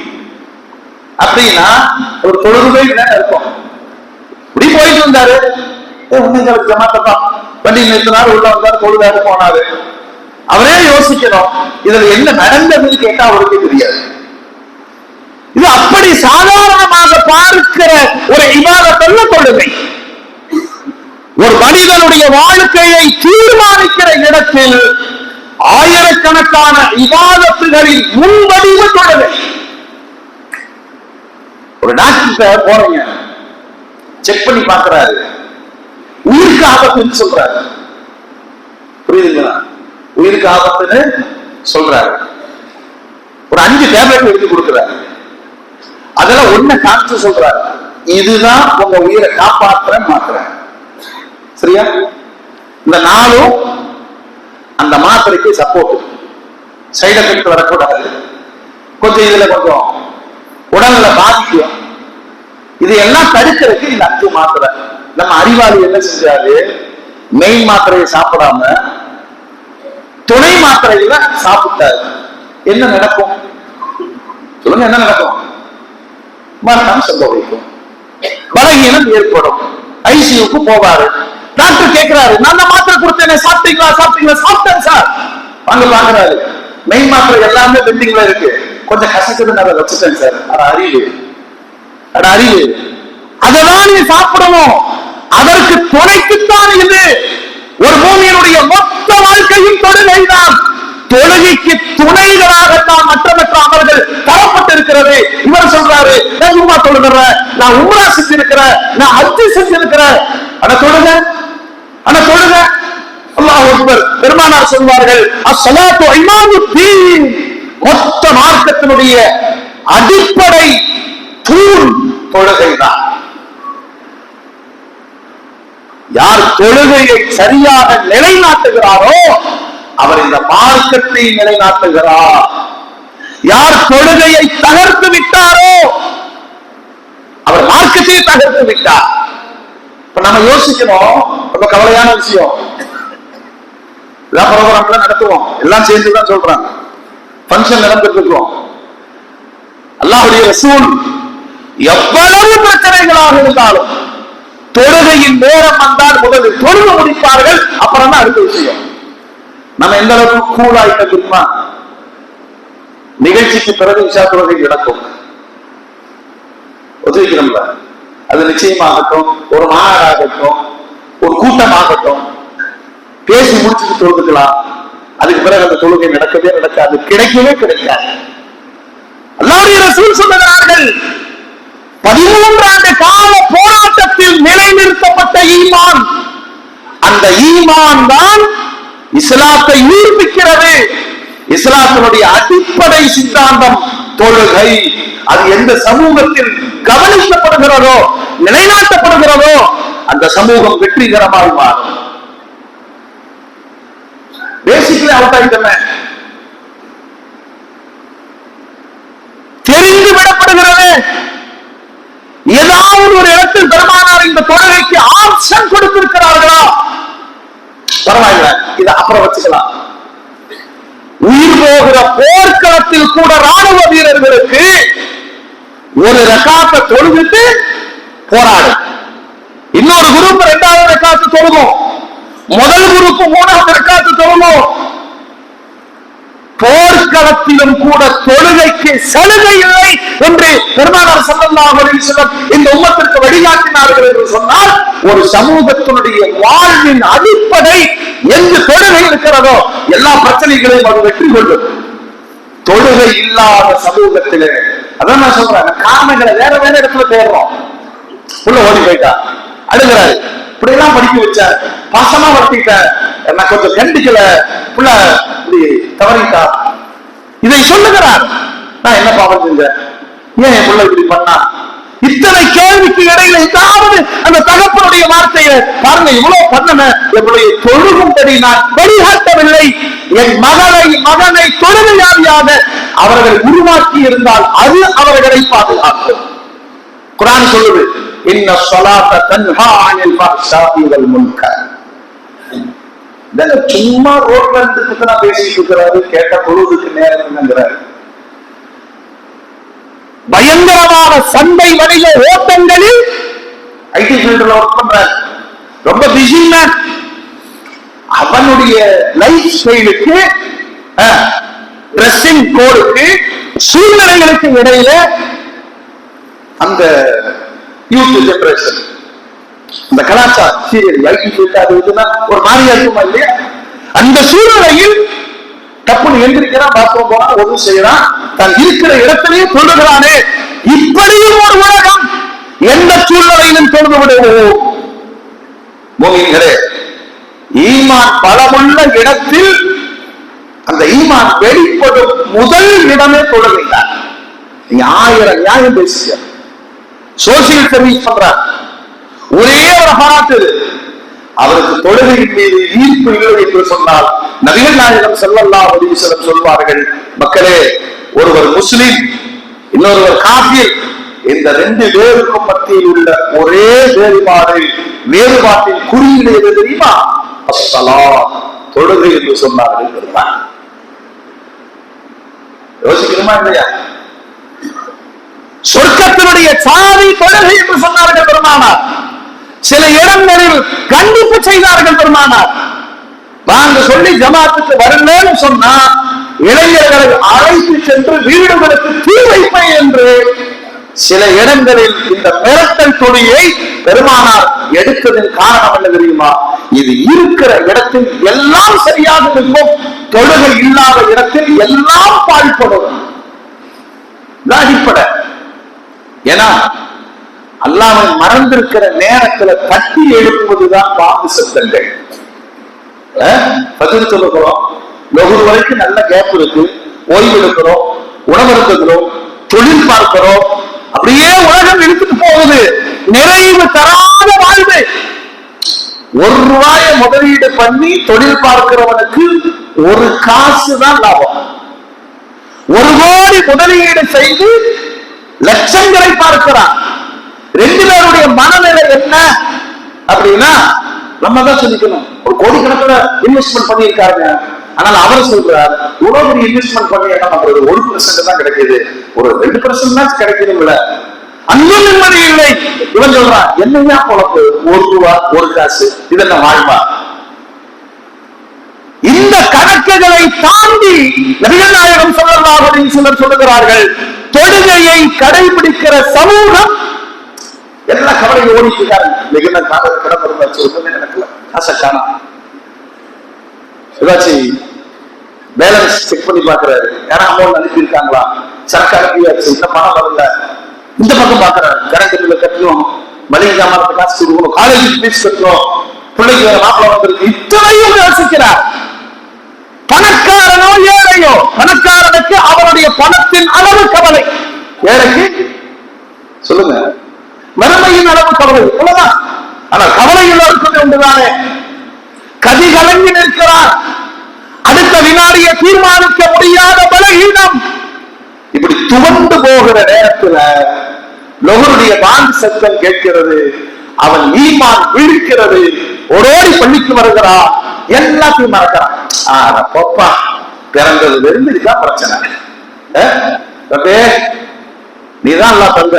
அப்படின்னா ஒரு தொழுகை இருக்கும். இப்படி போயிட்டு இருந்தாரு, ஜமாத்தப்பா வண்டி நிறுத்தினாரு, உள்ள வந்தாரு, தொழுதாரு, போனாரு. அவரே யோசிக்கணும், இதுல என்ன நடந்ததுன்னு கேட்டா அவருக்கு தெரியாது. இது அப்படி சாதாரணமாக பார்க்கிற ஒரு இபாதத்தல்ல தொழுகை. ஒரு மனிதனுடைய வாழ்க்கையை தீர்மானிக்கிற இடத்தில் ஆயிரக்கணக்கான இபாதத்துகளின் முன்வடிவு தொழுகை. ஒரு டாக்டர் போறீங்க, செக் பண்ணி பார்க்கிறாரு, உயிருக்கு ஆபத்துன்னு சொல்றாரு. புரியுதுங்களா? உயிருக்கு ஆபத்துன்னு சொல்றாரு. ஒரு 5 டேப்லெட் எடுத்து கொடுக்கிறாரு. அதெல்லாம் ஒண்ணு காமிச்சு சொல்றாரு, இதுதான் உங்க உயிரை காப்பாற்ற மாத்திரை. சரியா? இந்த 4ம் அந்த மாத்திரைக்கு சப்போர்ட், சைடு எஃபெக்ட் வரக்கூடாது, கொஞ்சம் இதுல கொஞ்சம் உடல்ல பாதிக்கும், இது எல்லாம் தடுக்கிறதுக்கு இந்த 5 மாத்திரை. நம்ம அறிவாளி என்ன செஞ்சாரு, மெயின் மாத்திரையை சாப்பிடாம துணை மாத்திரையில சாப்பிட்டாரு. என்ன நடக்கும் சொல்லுங்க? என்ன நடக்கும்? மரணம் சம்பவிக்கும், பலகீனம் ஏற்படும், ஐசியூக்கு போவாரு. டாக்டர் கேட்கிறாரு, நான் தான் மாத்திரை கொடுத்தேன், சாப்பிட்டீங்களா? சாப்பிட்டீங்களா? சாப்பிட்டேன் சார். வாங்க வாங்குறாரு. மெயின் மாத்திரை எல்லாமே பெண்டிங்ல இருக்கு, கொஞ்சம் கசக்குதுன்னு அதை வச்சுட்டேன் சார். அறிவு, அறிவு, அதெல்லாம் நீ சாப்பிடணும். அதற்கு துணைக்குத்தான் இது. ஒரு பூமியினுடைய மொத்த வாழ்க்கையும் தொழுகைதான். தொழுகைக்கு துணைகளாகத்தான் மற்ற அமல்கள் தரப்பட்டிருக்கிறது. இவர் சொல்றாரு, நான் உம்மா தொழுகிறேன், நான் உம்ரா செஞ்சிருக்கிறேன், நான் ஹஜ் செஞ்சிருக்கிறேன். ஆனா தொழுக, ஆனா தொழுக. அல்லாஹ் அக்பர். பெருமானார் சொல்வார்கள், அஸ்ஸலாத்து இமாமுத்தீன், மொத்த மார்க்கத்தினுடைய அடிப்படை தூண் தொழுகைதான். யார் தொழுகையை சரியாக நிலைநாட்டுகிறாரோ அவர் இந்த மார்க்கத்தை நிலைநாட்டுகிறார். யார் தொழுகையை தகர்த்து விட்டாரோ அவர் மார்க்கத்தை தகர்த்து விட்டார். இப்ப நம்ம யோசிக்கணும், ரொம்ப கவலையான விஷயம். ப்ரோக்ராம்ல நடத்துவோம், எல்லாம் சேர்ந்துதான் சொல்றாங்க, பங்கன் நடந்துட்டு இருக்கோம். அல்லாஹ்வுடைய ரசூல் எவ்வளவு பிரச்சனைகளாக இருந்தாலும் தொழுகையின் நேரம் வந்தால் முதலில் தொழுக முடிப்பார்கள், அப்புறம் தான் அடுத்த விஷயம். நம்ம எந்த அளவுக்கு கூலாயிட்ட தெரியுமா? நிகழ்ச்சிக்கு பிறகு இஷா தொழுகை நடக்கும், ஒத்துழைக்கிறோம்ல. அது நிச்சயமாகட்டும், ஒரு மாநாடாகட்டும், ஒரு கூட்டமாகட்டும், பேசி முடிச்சுட்டு தொழுதுக்கலாம். அதுக்கு பிறகு அந்த தொழுகை நடக்கவே நடக்காது, கிடைக்கவே கிடைக்காது. அல்லாஹ்வுடைய ரசூல் சொல்லுகிறார்கள், 13 ஆண்டு கால போராட்டத்தில் நிலைநிறுத்தப்பட்ட ஈமான், அந்த ஈமான் தான் இஸ்லாத்தை உயிர்ப்பிக்கிறது. இஸ்லாத்தினுடைய அடிப்படை சித்தாந்தம் தொழுகை. அது எந்த சமூகத்தில் கவனிக்கப்படுகிறதோ, நிலைநாட்டப்படுகிறதோ, அந்த சமூகம் வெற்றிகரமாக மாறும். பேசிக்கலி அவுட் ஆயிட்டமே, தெரிந்து விடப்படுகிறது. ஏதாவது ஒரு இடத்தில் பெருமானார் இந்த தொழுகைக்கு ஆப்ஷன் கொடுத்திருக்கிறார்களா? பரவாயில்ல, இதை அப்புறம் வச்சுக்கலாம். உயிர் போகிற போர்க்களத்தில் கூட ராணுவ வீரர்களுக்கு ஒரு ரக்காத்தை தொழுதுட்டு போராடு, இன்னொரு குரூப் 2வது ரக்காத்து தொழுகும், முதல் குரூப் 3வது ரக்காத்து தொழுகும். போர்க்களத்திலும் கூட தொழுகைக்கு சலுகை இல்லை என்று பெருமானார் ஸல்லல்லாஹு அலைஹி வஸல்லம் இந்த உம்மத்திற்கு வழிகாட்டினார்கள் என்று சொன்னால், ஒரு சமூகத்தினுடைய வாழ்வின் அடிப்படை எங்கு தொழுகை இருக்கிறதோ எல்லா பிரச்சனைகளையும் அது வெற்றி கொள்ளும். தொழுகை இல்லாத சமூகத்திலே, அதான் நான் சொல்றேன், காரணங்களை வேற வேற இடத்துல தேடுறோம். உள்ள ஓடி போயிட்டா, அழுகிறாரு, இப்படி எல்லாம் படிக்க வச்ச, பாசமா வளர்த்திட்ட, நான் கொஞ்சம் கண்டிக்கல, புள்ள இப்படி தவறிட்டா, இதை சொல்லுகிறார். நான் என்ன பாவம் செஞ்சேன், ஏன் என் புள்ள இப்படி பண்ணா? இத்தனை கேள்விக்கு இடையில ஏதாவது அந்த தகப்பனுடைய வார்த்தையை பாருங்க, இவ்வளவு பண்ணன, என்னுடைய தொழுகும்படி நான் வழிகாட்டவில்லை. என் மகனை தொழுகையாளியாக அவர்கள் உருவாக்கி இருந்தால் அது அவர்களை பாதுகாக்கும். குர்ஆன் சொல்லுது, இன்ன ஸலாத்த தன்ஹா அனில் ஃபஹ்ஷாஇ வல் முன்கர். சும்மா ரோட்ல இருந்து பேசிட்டு இருக்கிறாரு, கேட்ட பொழுதுக்கு நேரம் என்னங்கிறாரு. பயங்கரமான சண்டை வணிக ஓட்டங்களில் ஐடி ஃபீல்ட்ல ஒர்க் பண்றாரு, ரொம்ப பிஸி மேன். அவனுடைய லைஃப் ஸ்டைலுக்கு, ட்ரெஸ்ஸிங் கோடுக்கு, சூழ்நிலைகளுக்கு இடையில அந்த யூத் ஜெனரேஷன், அந்த கலாச்சாரம் சீரியல் ஐடி ஃபீல்ட் அது ஒரு மாதிரியா இருக்குமா இல்லையா? அந்த சூழ்நிலையில் தப்புன்னு எந்திரிக்கிறான், பாத்ரூம் போனா ஒன்று செய்யறான், தான் இருக்கிற இடத்திலேயே தொழுகிறானே. இப்படியும் ஒரு உலகம் எந்த சூழ்நிலையிலும் தொழுது விடுவோம். மோகிங்களே, ஈமான் பலமுள்ள இடத்தில் அந்த ஈமான் வெளிப்படும் முதல் இடமே தொழுகிறார். நீங்க 1000 நியாயம் பேசுங்க, சோசியல் சர்வீஸ் பண்றார், ஒரே ஒரு பாராட்டு, அவருக்கு தொழுகையின் மீது ஈர்ப்பு இல்லை என்று சொன்னால் நபிகள் நாயகம் ஸல்லல்லாஹு அலைஹி வஸல்லம் சொல்வார்கள், மக்களே, ஒருவர் முஸ்லிம், இன்னொருவர் காஃபிர், இந்த 2 பேருக்கும் மத்தியில் உள்ள ஒரே வேறுபாட்டின் குறியீடு எது தெரியுமா? அஸ்ஸலாத், தொழுகை என்று சொன்னார்கள் பெருமான். யோசிக்கணுமா இல்லையா? சொர்க்கத்தினுடைய சாவி தொழுகை என்று சொன்னார்கள் பெருமானார். சில இடங்களில் கண்டிப்பு செய்தார்கள் பெருமானார். வாங்க சொல்லி ஜமாத்துக்கு வரலன்னு சொன்னா இளைஞர்களை அழைத்து சென்று வீடுகளுக்கு தீ வைப்பேன் என்று சில இடங்களில் இந்த மிரட்டல் தொழிலை பெருமானார் எடுத்ததன் காரணம் என்ன தெரியுமா? இது இருக்கிற இடத்தில் எல்லாம் சரியாக இருக்கும், தொழுகை இல்லாத இடத்தில் எல்லாம் பாழ்படும். அடிப்படை. ஏன்னா அல்லாஹ்வை மறந்திருக்கிற நேரத்துல தட்டி எழுப்புவதுதான் பாம்பு சத்தங்கள். பதில் சொல்லுகிறோம், லொஹர் வரைக்கும் நல்ல கேப் இருக்கு, ஓய்வு எடுக்கிறோம், உணவு எடுக்கிறோம், தொழில் பார்க்கிறோம், அப்படியே உலகம் இழுத்துட்டு போகுது. நிறைவு தராத வாழ்வு, ரூபாயை முதலீடு பண்ணி தொழில் பார்க்கிறவனுக்கு 1 காசு தான் லாபம். 1 கோடி முதலீடு செய்து லட்சங்களை பார்க்கிறான். 2 பேருடைய மனநிலை என்ன அப்படின்னா, நம்ம தான் சொல்லிக்கணும். 1 கோடி கணக்கில் இன்வெஸ்ட்மெண்ட் பண்ணியிருக்காருங்க. ஆனால் அவர் சொல்றார், இவ்வளவு பெரிய இன்வெஸ்ட்மெண்ட் பண்ணி என்ன பண்றது, 1% தான் கிடைக்குது, ஒரு 2% தான் கிடைக்கணும்ல, அந்த நிம்மதி இல்லை. இவன் சொல்றான், என்னையா பொழப்பு, 1 ரூபா 1 காசு, இதெல்லாம் வாழ்வா? இந்த கணக்குகளை தாண்டி நபிகள் நாயகம் ஸல்லல்லாஹு அலைஹி வஸல்லம் சொல்லுகிறார்கள், தொழுகையை கடைபிடிக்கிற சமூகம் எல்லா கவலையும் ஓடிட்டு இருக்காங்க. மிகுந்த கடமை ஒண்ணுமே நடக்கல, காசை காணோம். ஏதாச்சும் பேலன்ஸ் செக் பண்ணி பாக்குறாரு, யாரும் அமௌண்ட் அனுப்பி இருக்காங்களா, சரக்கு அனுப்பியாச்சு, இந்த பணம் வரல. இந்த பக்கம் பாக்குறாரு, கரண்ட் பில்ல கட்டணும், மளிகை ஜாமானத்துக்கு காசு கொடுக்கணும், காலேஜ் ஃபீஸ் கட்டணும், பிள்ளைக்கு வேற மாப்பிள்ள வந்திருக்கு, இத்தனையும் யோசிக்கிறார். பணக்காரனோ ஏழையோ, பணக்காரனுக்கு அவருடைய பணத்தின் அளவு கவலை, ஏழைக்கு சொல்லுங்க மறுமையின் அளவு கவலை, அவ்வளவுதான். ஆனால் கவலை எல்லாருக்குமே ஒன்றுதானே. கதி கலங்கி நிற்கிறார், அடுத்த வினாடியை தீர்மானிக்க முடியாத பலகீனம். இப்படி துவண்டு போகிற நேரத்துல லொஹருடைய பாங்கு சத்தம் கேட்கிறது, அவன் ஈமான் விழிக்கிறது, ஓடோடி பள்ளிக்கு வருகிறான், எல்லாத்தையும் மறக்கிறான். போப்பா, பிறந்ததுல இருந்து இதுதான் பிரச்சனை, நீதான் எல்லாம் தந்த.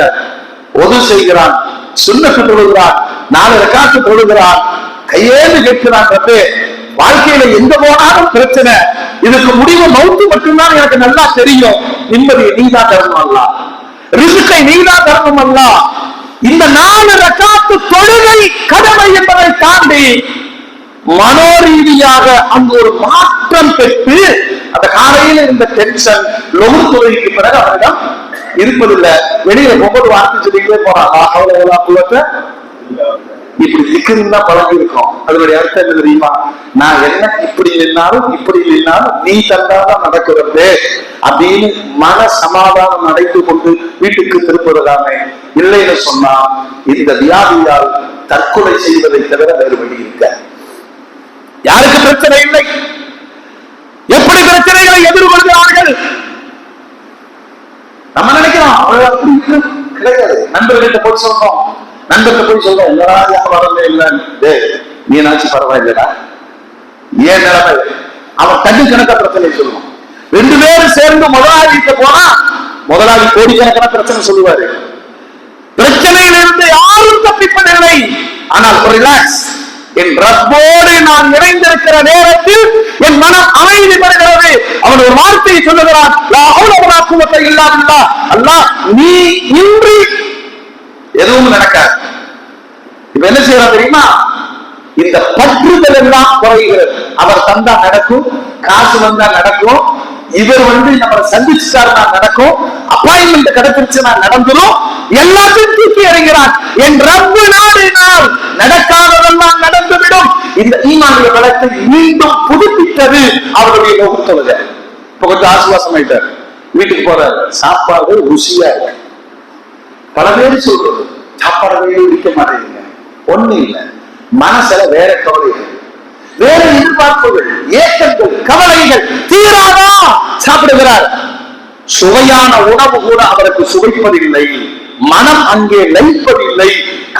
ஒது செய்கிறான், சுன்னத்து தொழுகிறான், 4 ரக்காத்து தொழுகிறான், கையேந்து கேட்கிறான், வாழ்க்கையில எங்க போனாலும் பிரச்சனை, இதுக்கு முடிவு மௌத்து மட்டும்தான் எனக்கு நல்லா தெரியும், நிம்மதியை நீதான் தரணும் அல்ல, ரிஸ்கை நீதான் தரணும் அல்ல. இந்த 4 ரக்காத்து தொழுகை கடமை என்பதை தாண்டி மனோரீதியாக அங்கு ஒரு மாற்றம் பெற்று, அந்த காலையில் இந்த டென்ஷன் லொஹர் தொழுகைக்கு பிறகு அவரிடம் இருப்பதில்லை. வெளியில ஒவ்வொரு வார்த்தை சொல்லிக்கிட்டே போறாங்க, அவ்வளவு இப்படி திக்குன்னா பழகி இருக்கும். அதனுடைய அர்த்தம் என்ன தெரியுமா, நான் என்ன இப்படி நின்னாலும் இப்படி நின்னாலும் நீ தந்தாதான் நடக்கிறது அப்படின்னு மன சமாதானம் அடைத்து கொண்டு வீட்டுக்கு திருப்புவதாமே. இல்லைன்னு சொன்னா இந்த வியாதியால் தற்கொலை செய்வதை தவிர வேறு வழி இருக்க. யாருக்கு பிரச்சனை இல்லை, எப்படி பிரச்சனைகளை எதிர்கொள்கிறார்கள். நம்ம நினைக்கிறோம் கிடையாது. நண்பர்கிட்ட போய் சொல்றோம், நண்பர்கிட்ட போய் சொல்றோம், எல்லா வியாபாரமே இல்லைன்னு, நீ நாச்சு பரவாயில்லடா, ஏன் நிலைமை, அவன் கண்டு கணக்கா பிரச்சனை சொல்லுவான். 2 பேரும் சேர்ந்து முதலாளிகிட்ட போனா முதலாளி கோடிக்கணக்கான பிரச்சனை சொல்லுவாரு. பிரச்சனையிலிருந்து யாரும் தப்பிப்பதில்லை. ஆனால் ரிலாக்ஸ், என் ரப்போடு நான் இணைந்திருக்கிற நேரத்தில் என் மனம் அமைதி பெறுகிறது. அவன் ஒரு வார்த்தையை சொல்லுகிறான், லா ஹவ்ல வலா குவத்த இல்லா பில்லாஹ், அல்லாஹ் நீ இன்றி எதுவும் நடக்காது. இப்ப என்ன செய்யலாம் தெரியுமா, இந்த பற்றுதல் எல்லாம் குறைகிறது. அவர் தந்தா நடக்கும், காசு வந்தா நடக்கும், இவர் நம்ம சந்திச்சுட்டாருன்னா நடக்கும், அப்பாயின்மெண்ட் கிடைச்சிருச்சுன்னா நடந்துரும், எல்லாத்தையும் தூக்கி எறிகிறான். என் ரப்பு நாடினால் நடக்காததெல்லாம் நடந்துவிடும். இந்த ஈமானுடைய பலத்தை மீண்டும் புதுப்பித்தது அவருடைய நோக்கத்தொழுகை. இப்ப கொஞ்சம் ஆசுவாசம் ஆயிட்டார், வீட்டுக்கு போறாரு, சாப்பாடு ருசியா இருக்கு. பல பேர் சொல்றது சாப்பாடவே இருக்க மாட்டேங்குங்க, ஒண்ணு இல்லை, மனசுல வேற கவலைகள், வேற எதிர்பார்ப்புகள், ஏக்கங்கள், கவலைகள் தீராதா சாப்பிடுகிறார். சுவையான உணவு கூட அவருக்கு சுவைப்பதில்லை, மனம் அங்கே லயிப்பதில்லை.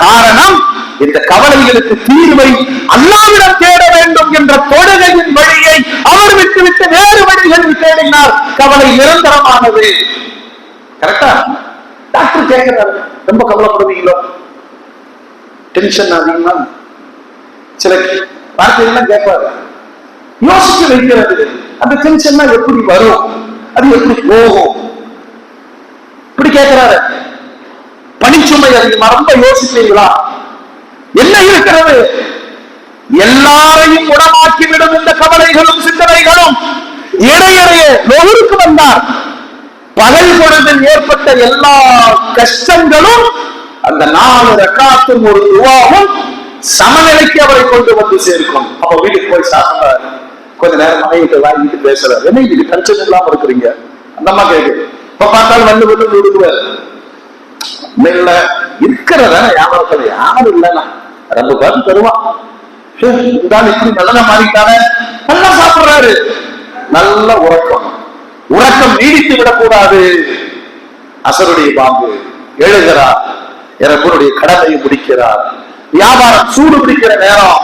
காரணம், இந்த கவலைகளுக்கு தீர்வை அல்லாஹ்விடம் தேட வேண்டும் என்ற தொழுகையின் வழியை அவர் விட்டுவிட்டு வேறு வழிகளில் தேடினார். கவலை நிரந்தரமானது. கரெக்டா? டாக்டர் கேட்கிறாரு, ரொம்ப கவலைப்படுவீங்களோ, டென்ஷன் அதிகமா, சில வார்த்தைகள்லாம் கேட்பாரு, யோசிச்சு வைக்கிறது. அந்த டென்ஷன் எப்படி வரும், அது எப்படி போகும், இப்படி கேட்கிறாரு. பணிச்சுமை அதிகமா, ரொம்ப யோசிப்பீங்களா, என்ன இருக்கிறது, எல்லாரையும் உடமாக்கிவிடும் இந்த கவலைகளும் சிந்தனைகளும். இடையிடையே லொஹருக்கு வந்தார், பகல் பொழுதில் ஏற்பட்ட எல்லா கஷ்டங்களும் அந்த 4 ரக்காத்தும் ஒரு துவாவும் சமநிலைக்கு அவரை கொண்டு வந்து சேர்க்கும். அப்ப வீட்டுக்கு போய் சாப்பிட்டாரு, கொஞ்ச நேரம் மனைவிட்டு வாங்கிட்டு பேசுறாரு, என்ன இது டென்ஷன் இல்லாம இருக்கிறீங்க, அந்த அம்மா கேட்குது. இப்ப பார்த்தாலும் வந்து வந்து விடுக்குவாரு, இல்ல இருக்கிறதான வியாபாரத்துல யாரும் இல்லைன்னா ரொம்ப பார்த்து தருவான். இப்படி நல்லதா மாறிட்டான, நல்லா சாப்பிடுறாரு, நல்ல உறக்கம். உறக்கம் நீடித்து விடக்கூடாது. அசருடைய பாம்பு எழுகிறார், இறப்புடைய கடமையை முடிக்கிறார். வியாபாரம் சூடு பிடிக்கிற நேரம்,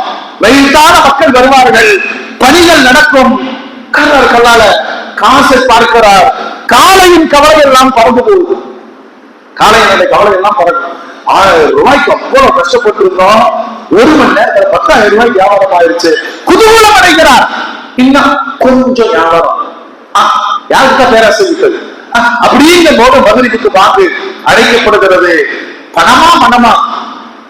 வெயில்தான மக்கள் வருவார்கள், பணிகள் நடக்கும். கல்லால காசை பார்க்கிறார். காலையின் கவலை எல்லாம் பறந்து போகுது. காலையினுடைய கவலை எல்லாம் பறக்கும். 1000 ரூபாய்க்கு அவ்வளவு கஷ்டப்பட்டு இருந்தோம், 1 மணி நேரத்தில் 10,000 ரூபாய் வியாபாரம் ஆயிடுச்சு. குதூகலம் அடைகிறார். இன்னும் கொஞ்சம் வியாபாரம், யாருக்கா பேராசை விட்டது அப்படிங்கிற போது மதுரைக்கு வாங்கு அழைக்கப்படுகிறது. பணமா மனமா,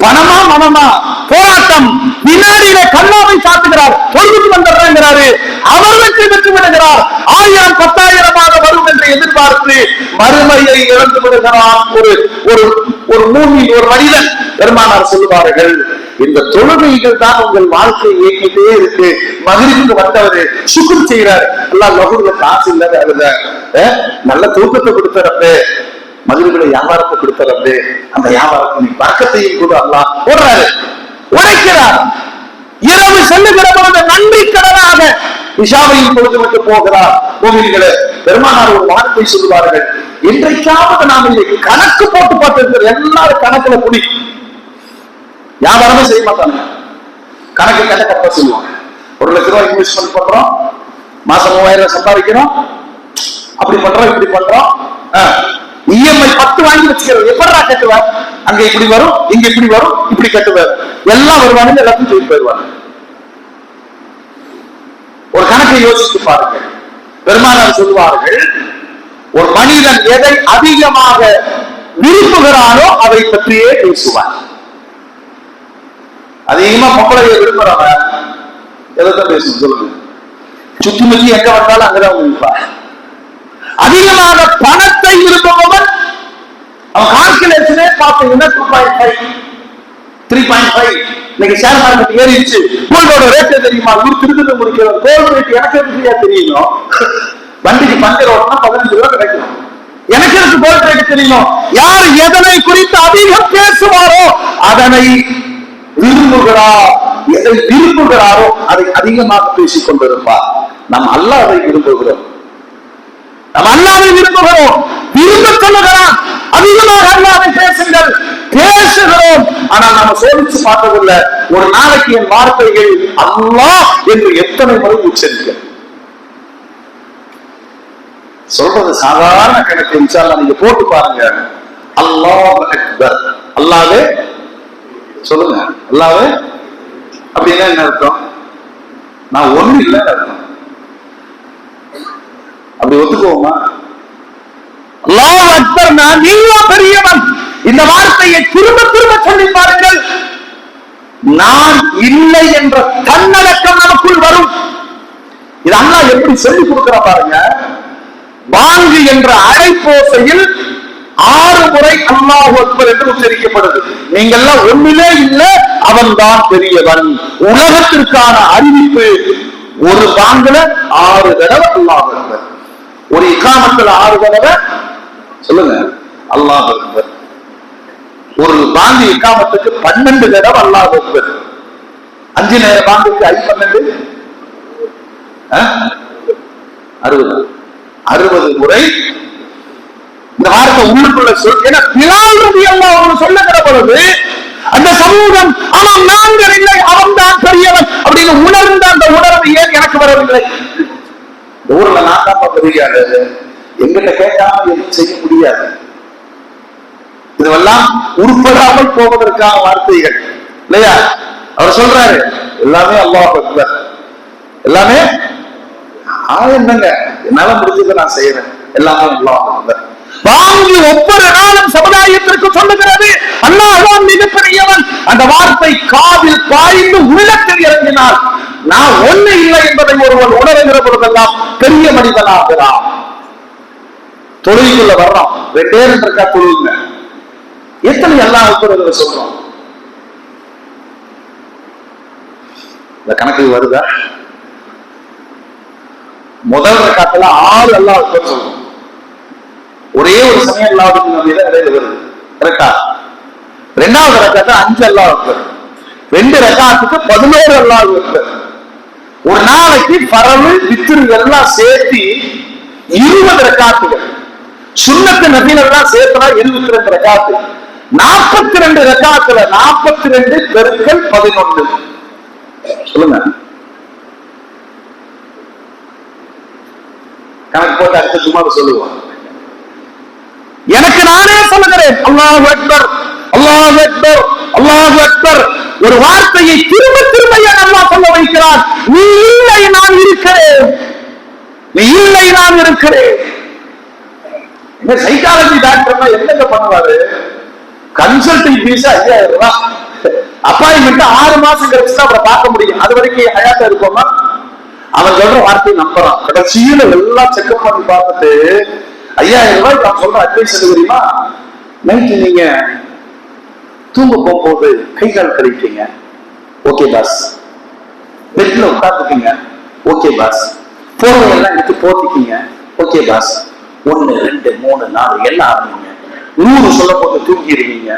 பணமா மனமா, போராட்டம். வினாடியில கல்லாவை சாத்துகிறார், பொறுத்து வந்துடுறாரு. அவர் வெற்றி பெற்று விடுகிறார். 1000 10,000 வரும் என்று எதிர்பார்த்து மறுமையை இழந்து விடுகிறார். ஒரு மூமின், ஒரு மனிதன். பெருமானார் சொல்லுவார்கள், இந்த தொழுகைகள் தான் உங்கள் வாழ்க்கையை இயக்கிட்டே இருக்கு. மகிழ்ச்சிக்கு வந்தவரு சுக்குர் செய்யறாரு, எல்லாம் லகுல காசு இல்லாத அழுத, நல்ல தூக்கத்தை கொடுத்தரப்பு, மகிழ்ச்சிகளை வியாபாரத்தை கொடுத்தரப்பு, அந்த வியாபாரத்தை பறக்கத்தையும் கூட எல்லாம் போடுறாரு, உழைக்கிறார். இரவு செல்லுகிற பொழுது நன்றி கடனாக இஷாவையில் கொடுத்து விட்டு போகிறார். கோவில்களே, பெருமானார் ஒரு வார்த்தை சொல்லுவார்கள், இன்றைக்காவது நாம் இதை கணக்கு போட்டு பார்த்து எல்லாரும் கணக்குல குடி. வியாபாரமே செய்ய மாட்டாங்க, கணக்கு கட்ட சொல்லுவாங்க. 1 லட்ச ரூபாய் இன்வெஸ்ட்மெண்ட் பண்றோம், மாசம் 3000 சம்பாதிக்கிறோம், அப்படி பண்றோம் இப்படி பண்றோம். இஎம்ஐ 10 வாங்கி வச்சுக்கிறது, எப்படா கட்டுவார்? அங்க இப்படி வரும், இங்க இப்படி வரும், இப்படி கட்டுவார். எல்லாம் வருவாங்க, எல்லாத்தையும் செய்து போயிடுவாங்க. ஒரு கணக்கை யோசித்து பாருங்க. பெருமானார் சொல்லுவார்கள், ஒரு மனிதன் எதை அதிகமாக விரும்புகிறானோ அதை பற்றியே பேசுவார். அதிகமா பொம்பளையை விரும்புறவன் எதைத்தான் பேசணும் சொல்லுங்க? சுத்தி முத்தி எங்க வந்தாலும் அங்கதான் விரும்பார். அதிகமாக பணத்தை விரும்புபவன், அவன் கால்குலேஷனே பார்த்தீங்கன்னா 2.5 3.5. இன்னைக்கு ஷேர் மார்க்கெட் ஏறிடுச்சு. கோல்டோட ரேட் தெரியுமா? திருப்பதி முடிக்கிற கோல்டு ரேட் எனக்கு எப்படியா தெரியணும்? வண்டிக்கு பஞ்சர் ஓட்டனா 15 ரூபாய் கிடைக்கும். எனக்கு இருக்கு கோல்டு ரேட் தெரியணும். யார் எதனை குறித்து அதிகம் பேசுவாரோ அதனை விரும்புகிறார். எதை விரும்புகிறாரோ அதை அதிகமாக பேசிக் கொண்டிருப்பார். நாம் அல்லாஹ்வை விரும்புகிறோம், நாம் அல்லாஹ்வை விரும்புகிறோம், விரும்ப சொல்லுகிறான். அதிகமாக அல்லாஹ்வை பேசுங்கள், பேசுகிறோம். ஆனால் நாம சோதிச்சு பார்த்ததில்லை. ஒரு நாளைக்கு என் வார்த்தைகள் அல்லாஹ் என்று எத்தனை முறை உச்சரிக்க சொல்றது சாதாரண கணக்கு. இன்ஷாஅல்லாஹ் நீங்க போட்டு பாருங்க. அல்லாஹ் அக்பர், அல்லாஹ்வே சொல்லுங்க, அல்லாஹ்வே அப்படின்னா என்ன அர்த்தம்? நான் ஒண்ணு இல்லை அர்த்தம். அப்படி ஒத்துக்கோமா? அல்லாஹ் அக்பர், நான் நீங்க பெரியவன். இந்த வார்த்தையை திரும்ப திரும்ப சொல்லி பாருங்கள். நான் இல்லை என்ற தன்னடக்கம் நமக்குள் வரும். இது அல்லாஹ் எப்படி சொல்லி கொடுக்கிற பாருங்க. வாங்கு என்ற அழைப்போசையில் 6 முறை அல்லாஹ் அக்பர் என்று உச்சரிக்கப்படுது. நீங்க எல்லாம் ஒண்ணிலே இல்லை, அவன் தான் பெரியவன். உலகத்திற்கான அறிவிப்பு ஒரு வாங்குல 6 தடவை அல்லாஹ் அக்பர், ஒரு இகாமத்துல 6 தடவை சொல்லுங்க அல்லாஹ் அக்பர். ஒரு பாங்கு இகாமத்துக்கு 12 தடவை அல்லாஹ் அக்பர். 5 நேர பாங்குக்கு 12 60 முறை இந்த வார்த்தை உள்ளுக்குள்ள சொல். ஏன்னா பிலால் ரலியல்லாஹு அன்ஹு சொல்லுகிற பொழுது அந்த சமூகம் அவன் நாங்கள் இல்லை, அவன் தான் பெரியவன் அப்படின்னு உணர்ந்த அந்த உணர்வு ஏன் எனக்கு வரவில்லை? இந்த ஊர்ல நான் தான் பெரியாரு, எங்கிட்ட கேட்காம எதுவும் செய்ய முடியாது. இதுவெல்லாம் உருப்படாமல் போவதற்கான வார்த்தைகள் இல்லையா? அவர் சொல்றாரு, எல்லாமே அல்லாஹ் அக்பர், எல்லாமே என்னங்க என்னால முடிஞ்சதை நான் செய்யறேன், எல்லாமே அல்லாஹ் அக்பர். வாங்கி ஒவ்வொரு நாளும் சமுதாயத்திற்கு சொல்லுகிறது அல்லாஹ் மிகப்பெரியவன். அந்த வார்த்தை காதில் பாய்ந்து உள்ளத்தில் இறங்கினால் நான் ஒண்ணு இல்லை என்பதை ஒருவன் உணர்கிற பொழுதெல்லாம் பெரிய மனிதனாகிறான். தொழுகைக்குள்ள வர்றோம், 2 இருக்கா தொழுங்க, எத்தனை அல்லாஹ் அக்பர் சொல்றோம்? இந்த கணக்கு வருதா? முதல் ரக்காத்துல 6 அல்லாஹ் அக்பர் சொல்றோம். ஒரே ஒரு சமயம் அல்லாஹ்வுக்கு நம்ம இடையில வருது, கரெக்டா? 2வது ரக்காத்துல 5 அல்லாஹ் அக்பர். 2 ரக்காத்துக்கு 11 அல்லாஹ் அக்பர். ஒரு நாளைக்கு பரவு வித்ரு எல்லாம் சேர்த்து 20 ரக்காத்துகள். சுன்னத்து நபிலெல்லாம் சேர்த்தா 72 ரக்காத்து. 42 ரக்காத்துல 42 பெருக்கல் 11 சொல்லுங்க. கணக்கு போட்டு அடுத்த சும்மா சொல்லுவோம். எனக்கு நானே சொல்லுகிறேன், அல்லாஹு அக்பர் அல்லாஹு அக்பர் அல்லாஹு அக்பர். ஒரு வார்த்தையை திரும்ப திரும்ப அல்லாஹ் சொல்ல வைக்கிறார். நீ இல்லை நான் இருக்கிறேன், நீ இல்லை நான் இருக்கிறேன். இந்த சைக்காலஜி டாக்டர் என்னங்க பண்ணுவாரு? கன்சல்டிங் ஃபீஸ் 5000 ரூபாய், அப்பாயின்மெண்ட் 6 மாசம் கழிச்சுதான் அவரை பார்க்க முடியும். அது வரைக்கும் ஹயாத்தா இருப்போமா? அவன் சொல்ற வார்த்தையை நம்புறான். கடைசியில எல்லாம் செக்அப் பண்ணி பார்த்துட்டு 5000 ரூபாய் நான் சொல்ற அட்வைஸ் தெரியுமா? நைட்டு நீங்க தூங்க போகும்போது கை கால் கழிப்பீங்க, ஓகே பாஸ். பெட்ல உட்காந்துக்கீங்க, ஓகே பாஸ். போர்வையெல்லாம் எடுத்து போத்திக்கீங்க, ஓகே பாஸ். 1 2 3 4 எல்லாம் ஆரம்பிங்க. 100 சொல்ல போது தூங்கிடுவீங்க.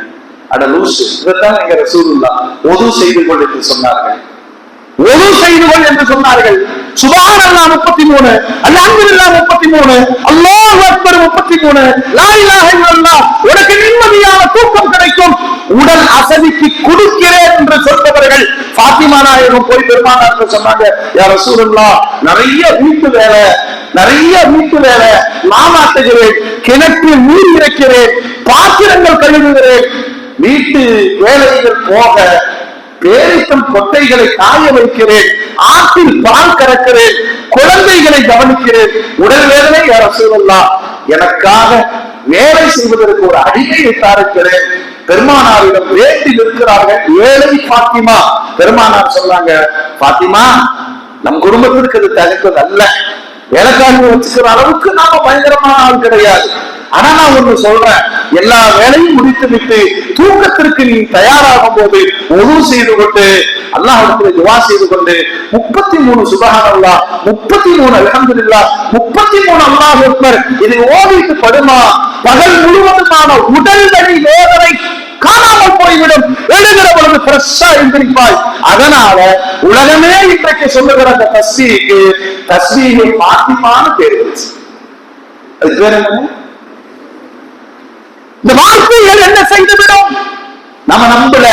அட லூசு, இதைத்தான் எங்க ரசூலுல்லாஹ் ஒது செய்து கொள் என்று சொன்னார்கள். ஒது செய்து கொள் என்று சொன்னார்கள். சுப்ஹானல்லாஹ் 33, அல்ஹம்துலில்லாஹ் 33, அல்லாஹு அக்பர் 33, லா இலாஹ இல்லல்லாஹ். உனக்கு நிம்மதியான தூக்கம் கிடைக்கும். உடல் அசதிக்கு கொடுக்கிறேன் என்று சொல்பவர்கள் ஃபாத்திமா நாயகம் போய் பெருமானார் சொன்னாங்க, யா ரசூலுல்லாஹ் நிறைய வீட்டு வேலை, நிறைய வீட்டு வேலை, மாமாட்டுகிறேன், கிணற்றில் நீர் இறைக்கிறேன், பாத்திரங்கள் கழுவுகிறேன், வீட்டு வேலைகள் போக பேரித்தம் கொட்டைகளை காய வைக்கிறேன், ஆற்றில் பால் கறக்கிறேன், குழந்தைகளை கவனிக்கிறேன், உடல் வேதனை யா ரசூலுல்லாஹ் எனக்காக வேலை செய்வதற்கு ஒரு அடிமையை தாருக்கிறேன். பெருமானாரிடம் வேண்டி நிற்கிறார்கள் ஏழை பாத்திமா. பெருமானார் சொல்றாங்க, பாத்திமா நம் குடும்பத்திற்கு அது தகுந்தது அல்ல, வேலைக்காரங்க வச்சுக்கிற அளவுக்கு நாம பயங்கரமான ஆள் கிடையாது. ஆனா நான் ஒண்ணு சொல்றேன், எல்லா வேலையும் முடித்து விட்டு தூக்கத்திற்கு நீ தயாராகும் போது உது செய்து கொண்டு அல்லாஹ்விடத்துல துஆ செய்து கொண்டு 33 சுப்ஹானல்லாஹ், 33 அல்ஹம்துலில்லாஹ், 33 அல்லாஹு அக்பர் இதை ஓதிட்டு படுமா, பகல் முழுவதுமான உடல் வலி வேதனை காணாமல் போய்விடும். எழுகிற பொழுது ஃப்ரெஷ்ஷா எந்திரிப்பாய். அதனால உலகமே இன்றைக்கு சொல்லுகிற அந்த தஸ்பீஹுக்கு தஸ்பீஹை ஃபாத்திமான்னு பேர் இருந்துச்சு. அது பேர் என்ன? இந்த வார்த்தைகள் என்ன செய்துவிடும்? நம்ம நம்பல,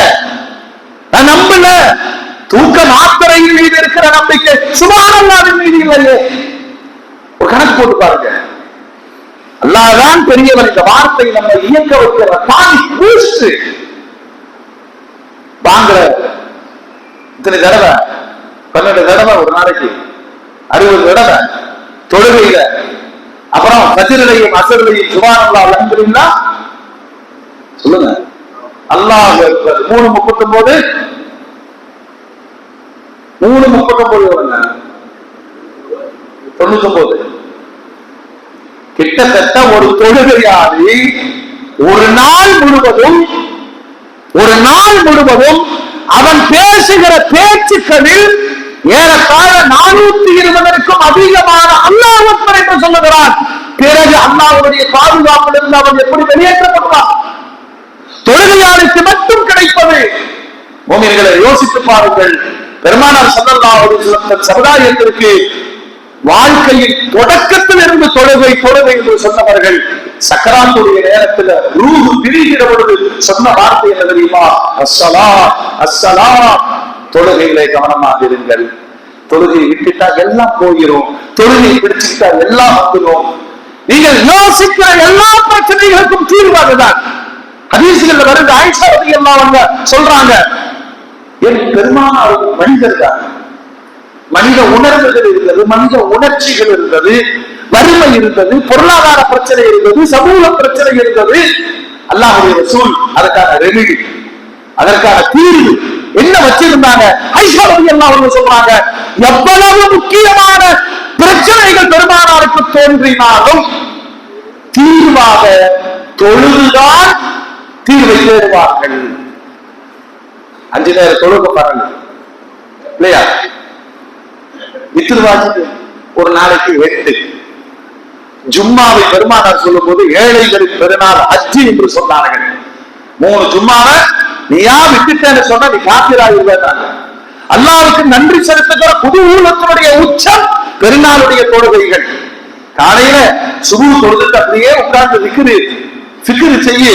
தூக்க மாத்திரையின் மீது இருக்கிற நம்பிக்கை சுப்ஹானல்லாஹ்வின் மீது இல்லையே. ஒரு கணக்கு போட்டு பாருங்க. அல்லாஹ்தான் பெரியவன். இந்த வார்த்தை நம்ம இயக்க வைக்கிற பாதி பூஸ்ட் வாங்குற இத்தனை தடவை 12 தடவை ஒரு நாளைக்கு 60 தடவை தொழுகையில, அப்புறம் ஃபஜ்ரிலையும் அஸ்ரிலையும் சுப்ஹானல்லாஹ் அல்ஹம்துலில்லாஹ் சொல்லுங்க. அல்லாஹ் அக்பர் 3:39 வருங்க 99. கிட்டத்தட்ட ஒரு தொழுகையாளி ஒரு நாள் முழுவதும் அவன் பேசுகிற பேச்சுக்களில் ஏறத்தாழ 420க்கும் அதிகமான அல்லாஹ் அக்பர் என்று சொல்லுகிறான். பிறகு அல்லாஹ்வுடைய பாதுகாப்பிலிருந்து அவன் எப்படி வெளியேற்றப்படுவான்? தொழுகையாளிக்கு மட்டும் கிடைப்பது. மோமின்களை யோசித்து பாருங்கள். பெருமானார் ஸல்லல்லாஹு அலைஹி வஸல்லம் சமுதாயத்திற்கு வாழ்க்கையின் தொடக்கத்தில் இருந்து தொழுகை என்று சொன்னவர்கள் சக்கராத்துடைய நேரத்தில் ரூஹ் பிரிகிற பொழுது சொன்ன வார்த்தை என்ன தெரியுமா? அஸ்ஸலாத் அஸ்ஸலாத். தொழுகையிலே கவனமாக இருங்கள். தொழுகையை விட்டுட்டா எல்லாம் போயிடும், தொழுகையை பிடிச்சுக்கிட்டா எல்லாம் வந்துடும். நீங்கள் யோசிக்கிற எல்லா பிரச்சனைகளுக்கும் தீர்வாகுதான். ஹதீஸ்கள்ல வருது, ஆயிஷா ரலியல்லாஹு அன்ஹா சொல்றாங்க, என் பெருமானார் மனிதர் தான், மனித உணர்வுகள் இருந்தது, மனித உணர்ச்சிகள் இருந்தது, வறுமை இருந்தது, பொருளாதார பிரச்சனை இருந்தது, சமூக பிரச்சனை இருந்தது. அல்லாஹ்வுடைய ரசூல் அதற்கான ரெமிடி, அதற்கான தீர்வு என்ன வச்சிருந்தாங்க? ஆயிஷா ரலியல்லாஹு அன்ஹா சொல்றாங்க, எவ்வளவு முக்கியமான பிரச்சனைகள் பெருமானாருக்கு தோன்றினாலும் தீர்வாக தொழுதுதான் தீர்வை தேடுவார்கள். 5 நேர தொழுக பாருங்க இல்லையா? வித்திருவாஜி ஒரு நாளைக்கு 8. ஜும்மாவை பெருமானார் சொல்லும் போது ஏழைகளின் பெருநாள் ஹஜ் என்று சொன்னார்கள். 3 ஜும்மாவை நீயா விட்டுட்டேன்னு சொன்னா நீ காத்திராயிருந்தாங்க. அல்லாஹ்வுக்கு நன்றி செலுத்துகிற புது ஊழத்தினுடைய உச்சம் பெருநாளுடைய தொழுகைகள். காலையில சுபு தொழுதுட்டு அப்படியே உட்கார்ந்து ஃபிக்ர் செய்ய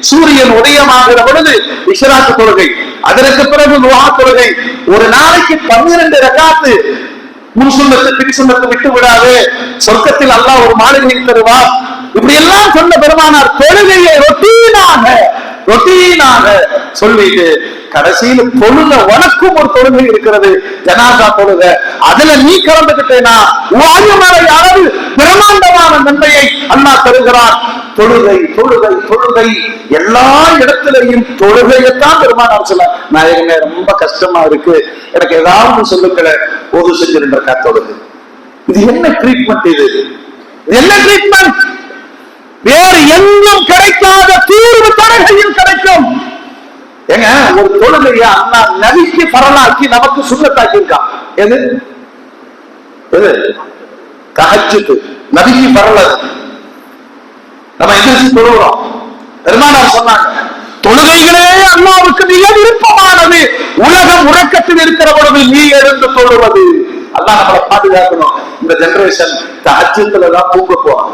சூரியன் உதயமாகிற பொழுது இஷ்ராக்கு தொழுகை, அதற்கு பிறகு துஆ தொழுகை. ஒரு நாளைக்கு 12 ரக்காத்து முன் சுன்னத்து பின் சுன்னத்து விட்டு விடாது, சொர்க்கத்தில் அல்லாஹ் ஒரு மாளிகை தருவார். இப்படி எல்லாம் சொன்ன பெருமானார் தொழுகையை ரொட்டீனாக சொல்லிட்டு கடைசியில் தொழுக உனக்கும் ஒரு தொழுகை இருக்கிறது, ஜனாசா தொழுக. அதுல நீ கலந்துகிட்டேனா அளவு பிரமாண்டமான நன்மையை அல்லாஹ் தருகிறான். தொழுகை தொழுகை தொழுகை, எல்லா இடத்திலையும் தொழுகையத்தான் பெருமானார் சொல்ல. நாயகமே ரொம்ப கஷ்டமா இருக்கு, எனக்கு ஏதாவது சொல்லுங்களேன். ஒரு செஞ்சு 2 ரக்காத் தொழுகை. இது என்ன ட்ரீட்மெண்ட்? இது என்ன ட்ரீட்மெண்ட்? வேறு எங்கும் கிடைக்காத தீர்வு தொழுகையில் கிடைக்கும். ஏங்க, ஒரு தொழுகையா அல்லாஹ் நபிக்கு பரலாக்கி நமக்கு சுன்னத்தாக்கி இருக்கான். எது எது? தஹஜ்ஜுத் நபிக்கு பரலாது. நம்ம எதிர்த்து தொழுகிறோம். பெருமானார் சொன்னாங்க, தொழுகைகளே அல்லாஹ்வுக்கு மிக விருப்பமானது. உலகம் உறக்கத்தில் இருக்கிற பொழுது நீ எழுந்து தொழுவது. அல்லாஹ் நம்மளை பாதுகாக்கணும். இந்த ஜெனரேஷன் தஹஜ்ஜுத்ல தான் தூங்க போவாங்க.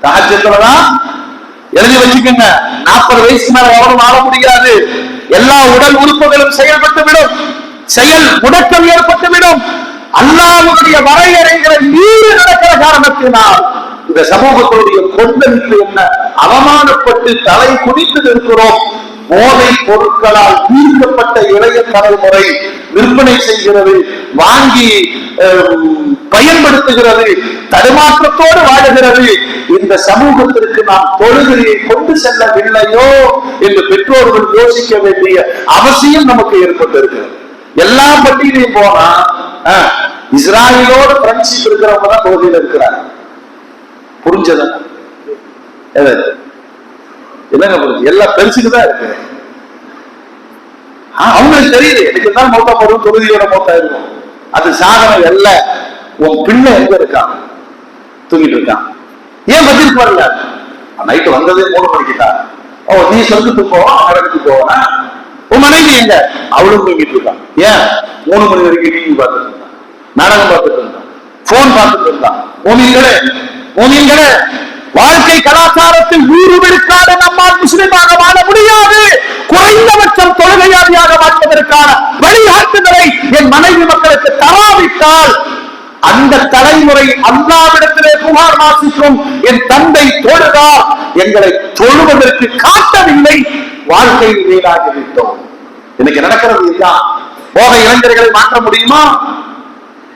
தஹஜ்ஜுத்ல தான் எழுதி வச்சுக்கோங்க. 40 வயசு மேல எவரும் ஆள முடியாது. எல்லா உடல் உறுப்புகளும் செயல்பட்டு விடும், செயல் முடக்கம் ஏற்பட்டு விடும். அல்லாஹ்வுடைய வரையறைகளை மீறி நடக்கிற காரணத்தினால் இந்த சமூகத்துடைய கொந்தளிப்பு என்ன, அவமானப்பட்டு தலை குனித்து நிற்கிறோம். போதை பொருட்களால் ஈர்க்கப்பட்ட இளைய தலைமுறை விற்பனை செய்கிறது, வாங்கி பயன்படுத்துகிறது, தடுமாற்றத்தோடு வாழுகிறது. இந்த சமூகத்திற்கு நாம் தொழுகையை கொண்டு செல்லவில்லையோ என்று பெற்றோர்கள் யோசிக்க வேண்டிய அவசியம் நமக்கு ஏற்பட்டிருக்கிறது. எல்லா பட்டியலையும் போனா இஸ்ராயலோட ஃப்ரெண்ட்ஷிப் இருக்கிறவங்க தான் தொழுகையில் இருக்கிறாங்க. புரிஞ்சதா? என்னங்க புரிஞ்சு? எல்லாம் பெருசுக்குதான் இருக்கு. அவங்களுக்கு தெரியுது, எனக்கு தான் மௌத்தா போடுவோம், தொழுகையோட மௌத்தா இருக்கும். அது சாதனை அல்ல. உன் பிள்ளை எங்க இருக்கான்? தூங்கிட்டு இருக்கான். ஏன் பதிலுக்கு வரல? நைட்டு வந்ததே 3 மணிக்குதான். நீ சொர்க்கத்துக்கு போவான், நடந்துட்டு போவானா? உன் மனைவி எங்க? அவளும் தூங்கிட்டு இருக்கான். ஏன் 3 மணி வரைக்கும் டிவி பார்த்துட்டு இருந்தான், நாடகம் பார்த்துட்டு இருந்தான், போன் பார்த்துட்டு இருந்தான். மோமின்களே, வாழ்க்கை கலாச்சாரத்தில் 100 விழுக்காடு நம்மால் முஸ்லிமாக வாழ முடியாது. குறைந்தபட்சம் தொழுகையாளியாக வாழ்வதற்கான வழிகாட்டுதலை என் மனைவி மக்களுக்கு தராவிட்டால் அந்த தலைமுறை அல்லாஹ்விடத்திலே புகார் வாசிக்கும். என் தந்தை தொழுதா, எங்களை தொழுவதற்கு காட்டவில்லை, வாழ்க்கையில் வீணாகிவிட்டோம். இன்னைக்கு நடக்கிறது இதுதான். போக இளைஞர்களை மாற்ற முடியுமா?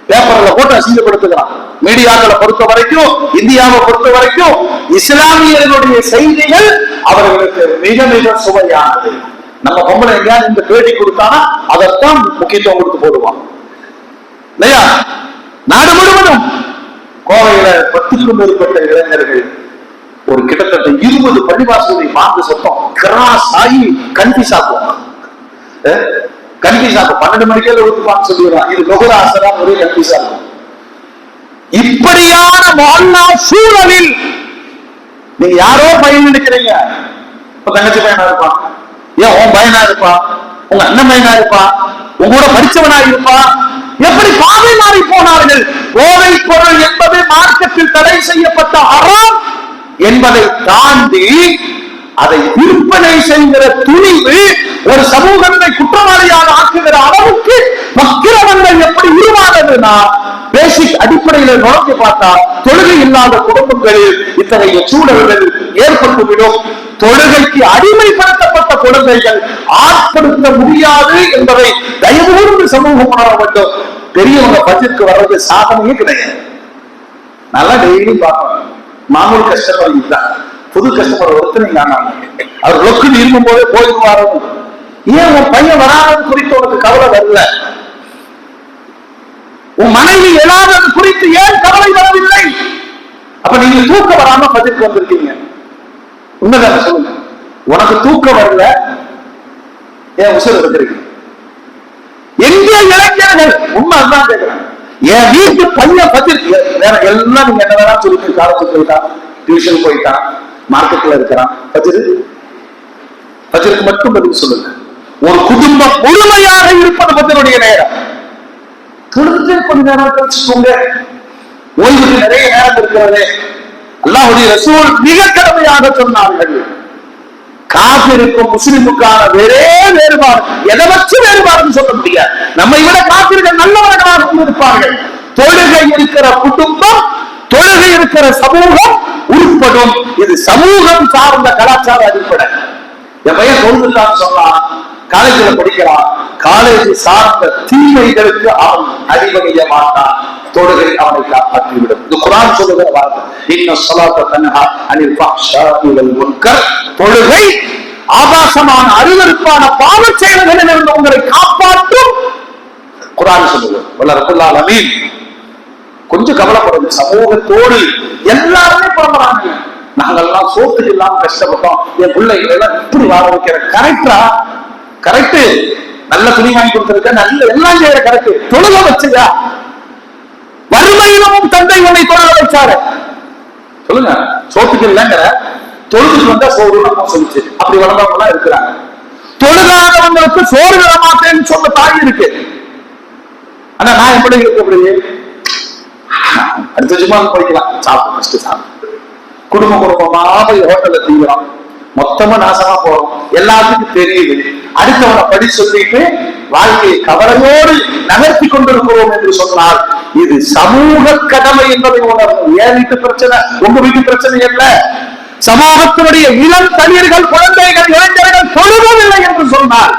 பேப்பர்ல போட்டு அசிங்கப்படுத்துகிறான். மீடியாக்களை பொறுத்த வரைக்கும், இந்தியாவை பொறுத்த வரைக்கும் இஸ்லாமியர்களுடைய செய்திகள் அவர்களுக்கு மிக மிக சுவையானது. நம்ம பொம்பளை எங்கேயாவது இந்த பேட்டி கொடுத்தானா அதைத்தான் முக்கியத்துவம் கொடுத்து போடுவான் இல்லையா? நாடு முழுவதும் கோவையில 10க்கும் மேற்பட்ட இளைஞர்கள் ஒரு கிட்டத்தட்ட 20 பள்ளிவாசலை பார்த்து சத்தம் கிராஸ் ஆகி கன்ஃபியூஸ் ஆகுவாங்க. 12 மணிக்கே ஒதுப்பான்னு சொல்லிடுறான். இது லோகர ஆசரா ஒரே கன்ஃபியூஸ் ஆகும். இப்படியான மொஹல்லா சூழலில் நீங்க யாரோ பையன் நினைக்கிறீங்க, இப்ப தங்கச்சி பையனா இருப்பான், ஏன் உன் பையனா இருப்பான், உங்க அண்ணன் பையனா இருப்பான், உங்களோட படிச்சவனா இருப்பான். எப்படி பாதை மாறி போனார்கள். போதை பொருள் என்பது மார்க்கத்தில் தடை செய்யப்பட்ட ஹராம் என்பதை தாண்டி அதை விற்பனை செய்கிற துணிவு ஒரு சமூகத்தை குற்றவாளியாக ஆக்குகிற அளவுக்கு வக்கிரவங்கள் எப்படி உருவானதுன்னா, பேசிக் அடிப்படையில் நோக்கி பார்த்தா தொழுகை இல்லாத குடும்பங்களில் இத்தகைய சூழல்கள் ஏற்பட்டுவிடும். தொழுகைக்கு அடிமைப்படுத்தப்பட்ட குழந்தைகள் ஆட்படுத்த முடியாது என்பதை தயவுகூர்ந்து சமூகம் உணர வேண்டும். பெரியவங்க பட்ஜெட்க்கு வர்றது சாதனையே கிடையாது. நல்லா டெய்லி பார்க்கணும். மாமூல் கஸ்டமர் இதுதான். புது கஸ்டமர் ஒருத்தனை காணாம அவர் லொக்குன்னு இருக்கும் போதே போயிடுவாரு. ஏன் உன் பையன் வராதது குறித்து உனக்கு கவலை வரல? உன் மனைவி எழாதது குறித்து ஏன் கவலை வரவில்லை? அப்ப நீங்க தூக்க வராம பட்ஜெட் வந்திருக்கீங்க. உண்மைதான சொல்லுங்க. உனக்கு தூக்க வரல, ஏன் உசுர் எடுக்கிறீங்க? எங்கே இளைஞர்கள் உண்மை அதுதான் கேட்கிறேன். என் வீட்டு பையன் பட்ஜெட் வேற எல்லாம் நீங்க என்ன வேணா சொல்லிட்டு காலேஜ் போயிட்டான், டியூஷன் போயிட்டான், மார்க்கெட்ல இருக்கிறான், பட்ஜெட் ஃபஜ்ருக்கு மட்டும் பதில் சொல்லுங்க. ஒரு குடும்பம் முழுமையாக இருப்பது ஃபஜ்ருடைய நேரம். தொழுது கொஞ்ச நேரம் கழிச்சுக்கோங்க. ஓய்வுக்கு நிறைய நேரம் இருக்கிறது. அல்லாஹ்வுடைய ரசூல் மிக கடுமையாக சொன்னார்கள், காபிருக்கும் முஸ்லிமுக்கான வேறுபாடு எதை வச்சு வேறுபாடுன்னு சொல்ல முடியாது. நம்மை விட காபிர்கள் நல்லவர்களாக இருப்பார்கள். தொழுகை இருக்கிற குடும்பம், தொழுகை இருக்கிற சமூகம் உருப்படும். இது சமூகம் சார்ந்த கலாச்சார அடிப்படை. என் பையன் தொழுதுட்டான்னு சொன்னா, காலேஜில் படிக்கிறான், காலேஜ் சார்ந்த தீமைகளுக்கு அவன் அடிபணிய மாட்டான். தொழுகை அவனை காப்பாற்றிவிடும். இது குர்ஆன் சொல்லுகிற வார்த்தை. இன்ன ஸலாத்த தன்ஹா அனில் ஃபஹ்ஷாஇ வல் முன்கர். தொழுகை ஆபாசமான அருவருப்பான பாவச் செயல்களிலிருந்து உங்களை காப்பாற்றும். குர்ஆன் சொல்லுது. வல்ல ரப்பல் ஆலமீன் கொஞ்சம் கவலைப்படுங்க. சமூகத்தோடு எல்லாருமே புலம்புறாங்க. நாங்கெல்லாம் சோத்துக்கு இல்லாம கஷ்டப்பட்டோம், என் பிள்ளைகளை எல்லாம் இப்படி வாழ வைக்கிற. கரெக்டா? கரெக்ட். நல்ல துணி வாங்கி கொடுத்திருக்க, நல்ல எல்லாம் செய்யற கரெக்ட். தொழுக வச்சுயா? வறுமையிலும் தந்தை உன்னை தொழுக வச்சாரு. சொல்லுங்க, சோத்துக்கு இல்லைங்கிற, தொழுதுக்கு வந்தா சோறு நம்ம சொல்லிச்சு. அப்படி வளர்ந்தவங்க எல்லாம் இருக்கிறாங்க. தொழுகாதவங்களுக்கு சோறு விட மாட்டேன்னு சொல்ல தாய் இருக்கு. ஆனா நான் எப்படி இருக்க, அடுத்த சும்மா போய்க்கலாம், சாப்பிடும் ஃபர்ஸ்ட் சாப்பிடும். குடும்பமா போய் ஹோட்டல்ல தீவிரம், மொத்தமா நாசமா போறோம். எல்லாத்துக்கும் தெரியுது. அடுத்தவனை படி சொல்லிட்டு வாழ்க்கையை கவலையோடு நகர்த்தி கொண்டிருக்கிறோம் என்று சொன்னால் இது சமூக கடமை என்பதை உணர்வு. என் வீட்டு பிரச்சனை, உங்க வீட்டு பிரச்சனை அல்ல. சமூகத்தினுடைய இளம் தளிர்கள், குழந்தைகள், இளைஞர்கள் தொழுவதில்லை என்று சொன்னால்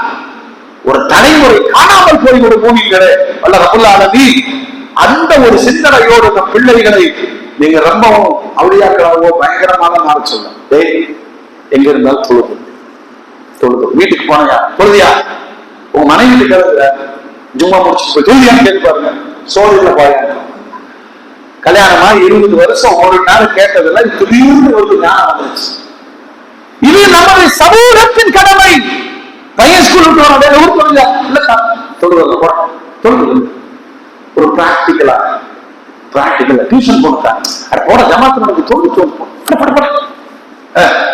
ஒரு தலைமுறை காணாமல் போய்விடும். பூமிகளே, வல்ல ரப்பல் ஆலமீன் அந்த ஒரு சிந்தனையோடு இந்த பிள்ளைகளை நீங்க ரொம்பவும் அவளியாக்களாவோ பயங்கரமாக மாற சொல்ல. எங்க இருந்தாலும் தொழுது தொழுது. வீட்டுக்கு போனையா தொழுதியா? உங்க மனைவி கிட்ட ஜும்மா முடிச்சு போய் தொழுதியான்னு கேட்டு பாருங்க. சோழில போயா? கல்யாணமா 20 வருஷம் ஒரு நாள் கேட்டதெல்லாம் திடீர்னு ஒரு ஞானம் வந்துருச்சு. இது நம்முடைய சமூகத்தின் கடமை. பையன் ஸ்கூலுக்கு போன வேற ஊர் தொழுதா இல்ல தொழுவது தொழுது. ஒரு பிராக்டிக்கலா டியூஷன் போட்டாங்க போட ஜமாத்து நமக்கு தொழுது.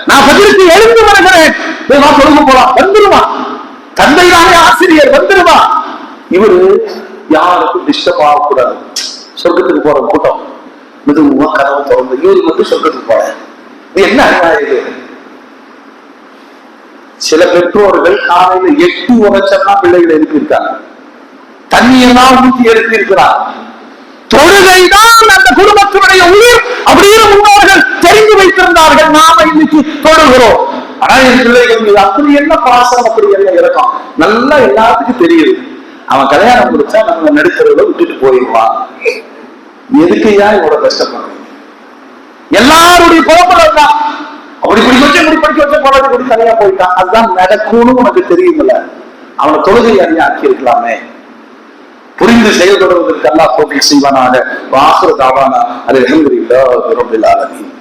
நான் ஃபஜ்ருக்கு எழுந்து வருகிறேன், தொழுக போலாம், வந்துருவான். தந்தையாலே ஆசிரியர் வந்துருவான். இவரு யாருக்கும் டிஸ்டர்ப் ஆகக்கூடாது. சொர்க்கத்துக்கு போற கூட்டம் மெதுவா கதவு திறந்து இவரு வந்து சொர்க்கத்துக்கு போற. என்ன இது? சில பெற்றோர்கள் காலையில 8 வருஷம்னா பிள்ளைகளை எழுப்பியிருக்காங்க, தண்ணியெல்லாம் ஊற்றி எழுப்பியிருக்கிறார். தொழுகைதான் அந்த குடும்பத்தினுடைய உயிர் அப்படின்னு முன்னோர்கள் தெரிந்து வைத்திருந்தார்கள். நாம இன்னைக்கு தொழுகிறோம். ஆனா என் பிள்ளைகள் அப்படி என்ன பாசம், அப்படி என்ன இறக்கம் நல்லா எல்லாத்துக்கும் தெரியுது. அவன் கல்யாணம் முடிச்சா நம்ம நடுக்கிறத விட்டுட்டு போயிடுவான். எதுக்கையா இவ்வளவு கஷ்டப்படுறீங்க? எல்லாருடைய குழப்பம் தான். அப்படி படிக்க வச்ச போறது தனியா போயிட்டான். அதுதான் நடக்கும்னு உனக்கு தெரியுமில்ல. அவனை தொழுகை அறிய ஆக்கி இருக்கலாமே. புரிந்து செயல்படுவதற்கு அல்லாஹ் தௌஃபீக் செய்வானாக. வாஹிரு தஅவானா அல்ஹம்துலில்லாஹி ரப்பில் ஆலமீன்.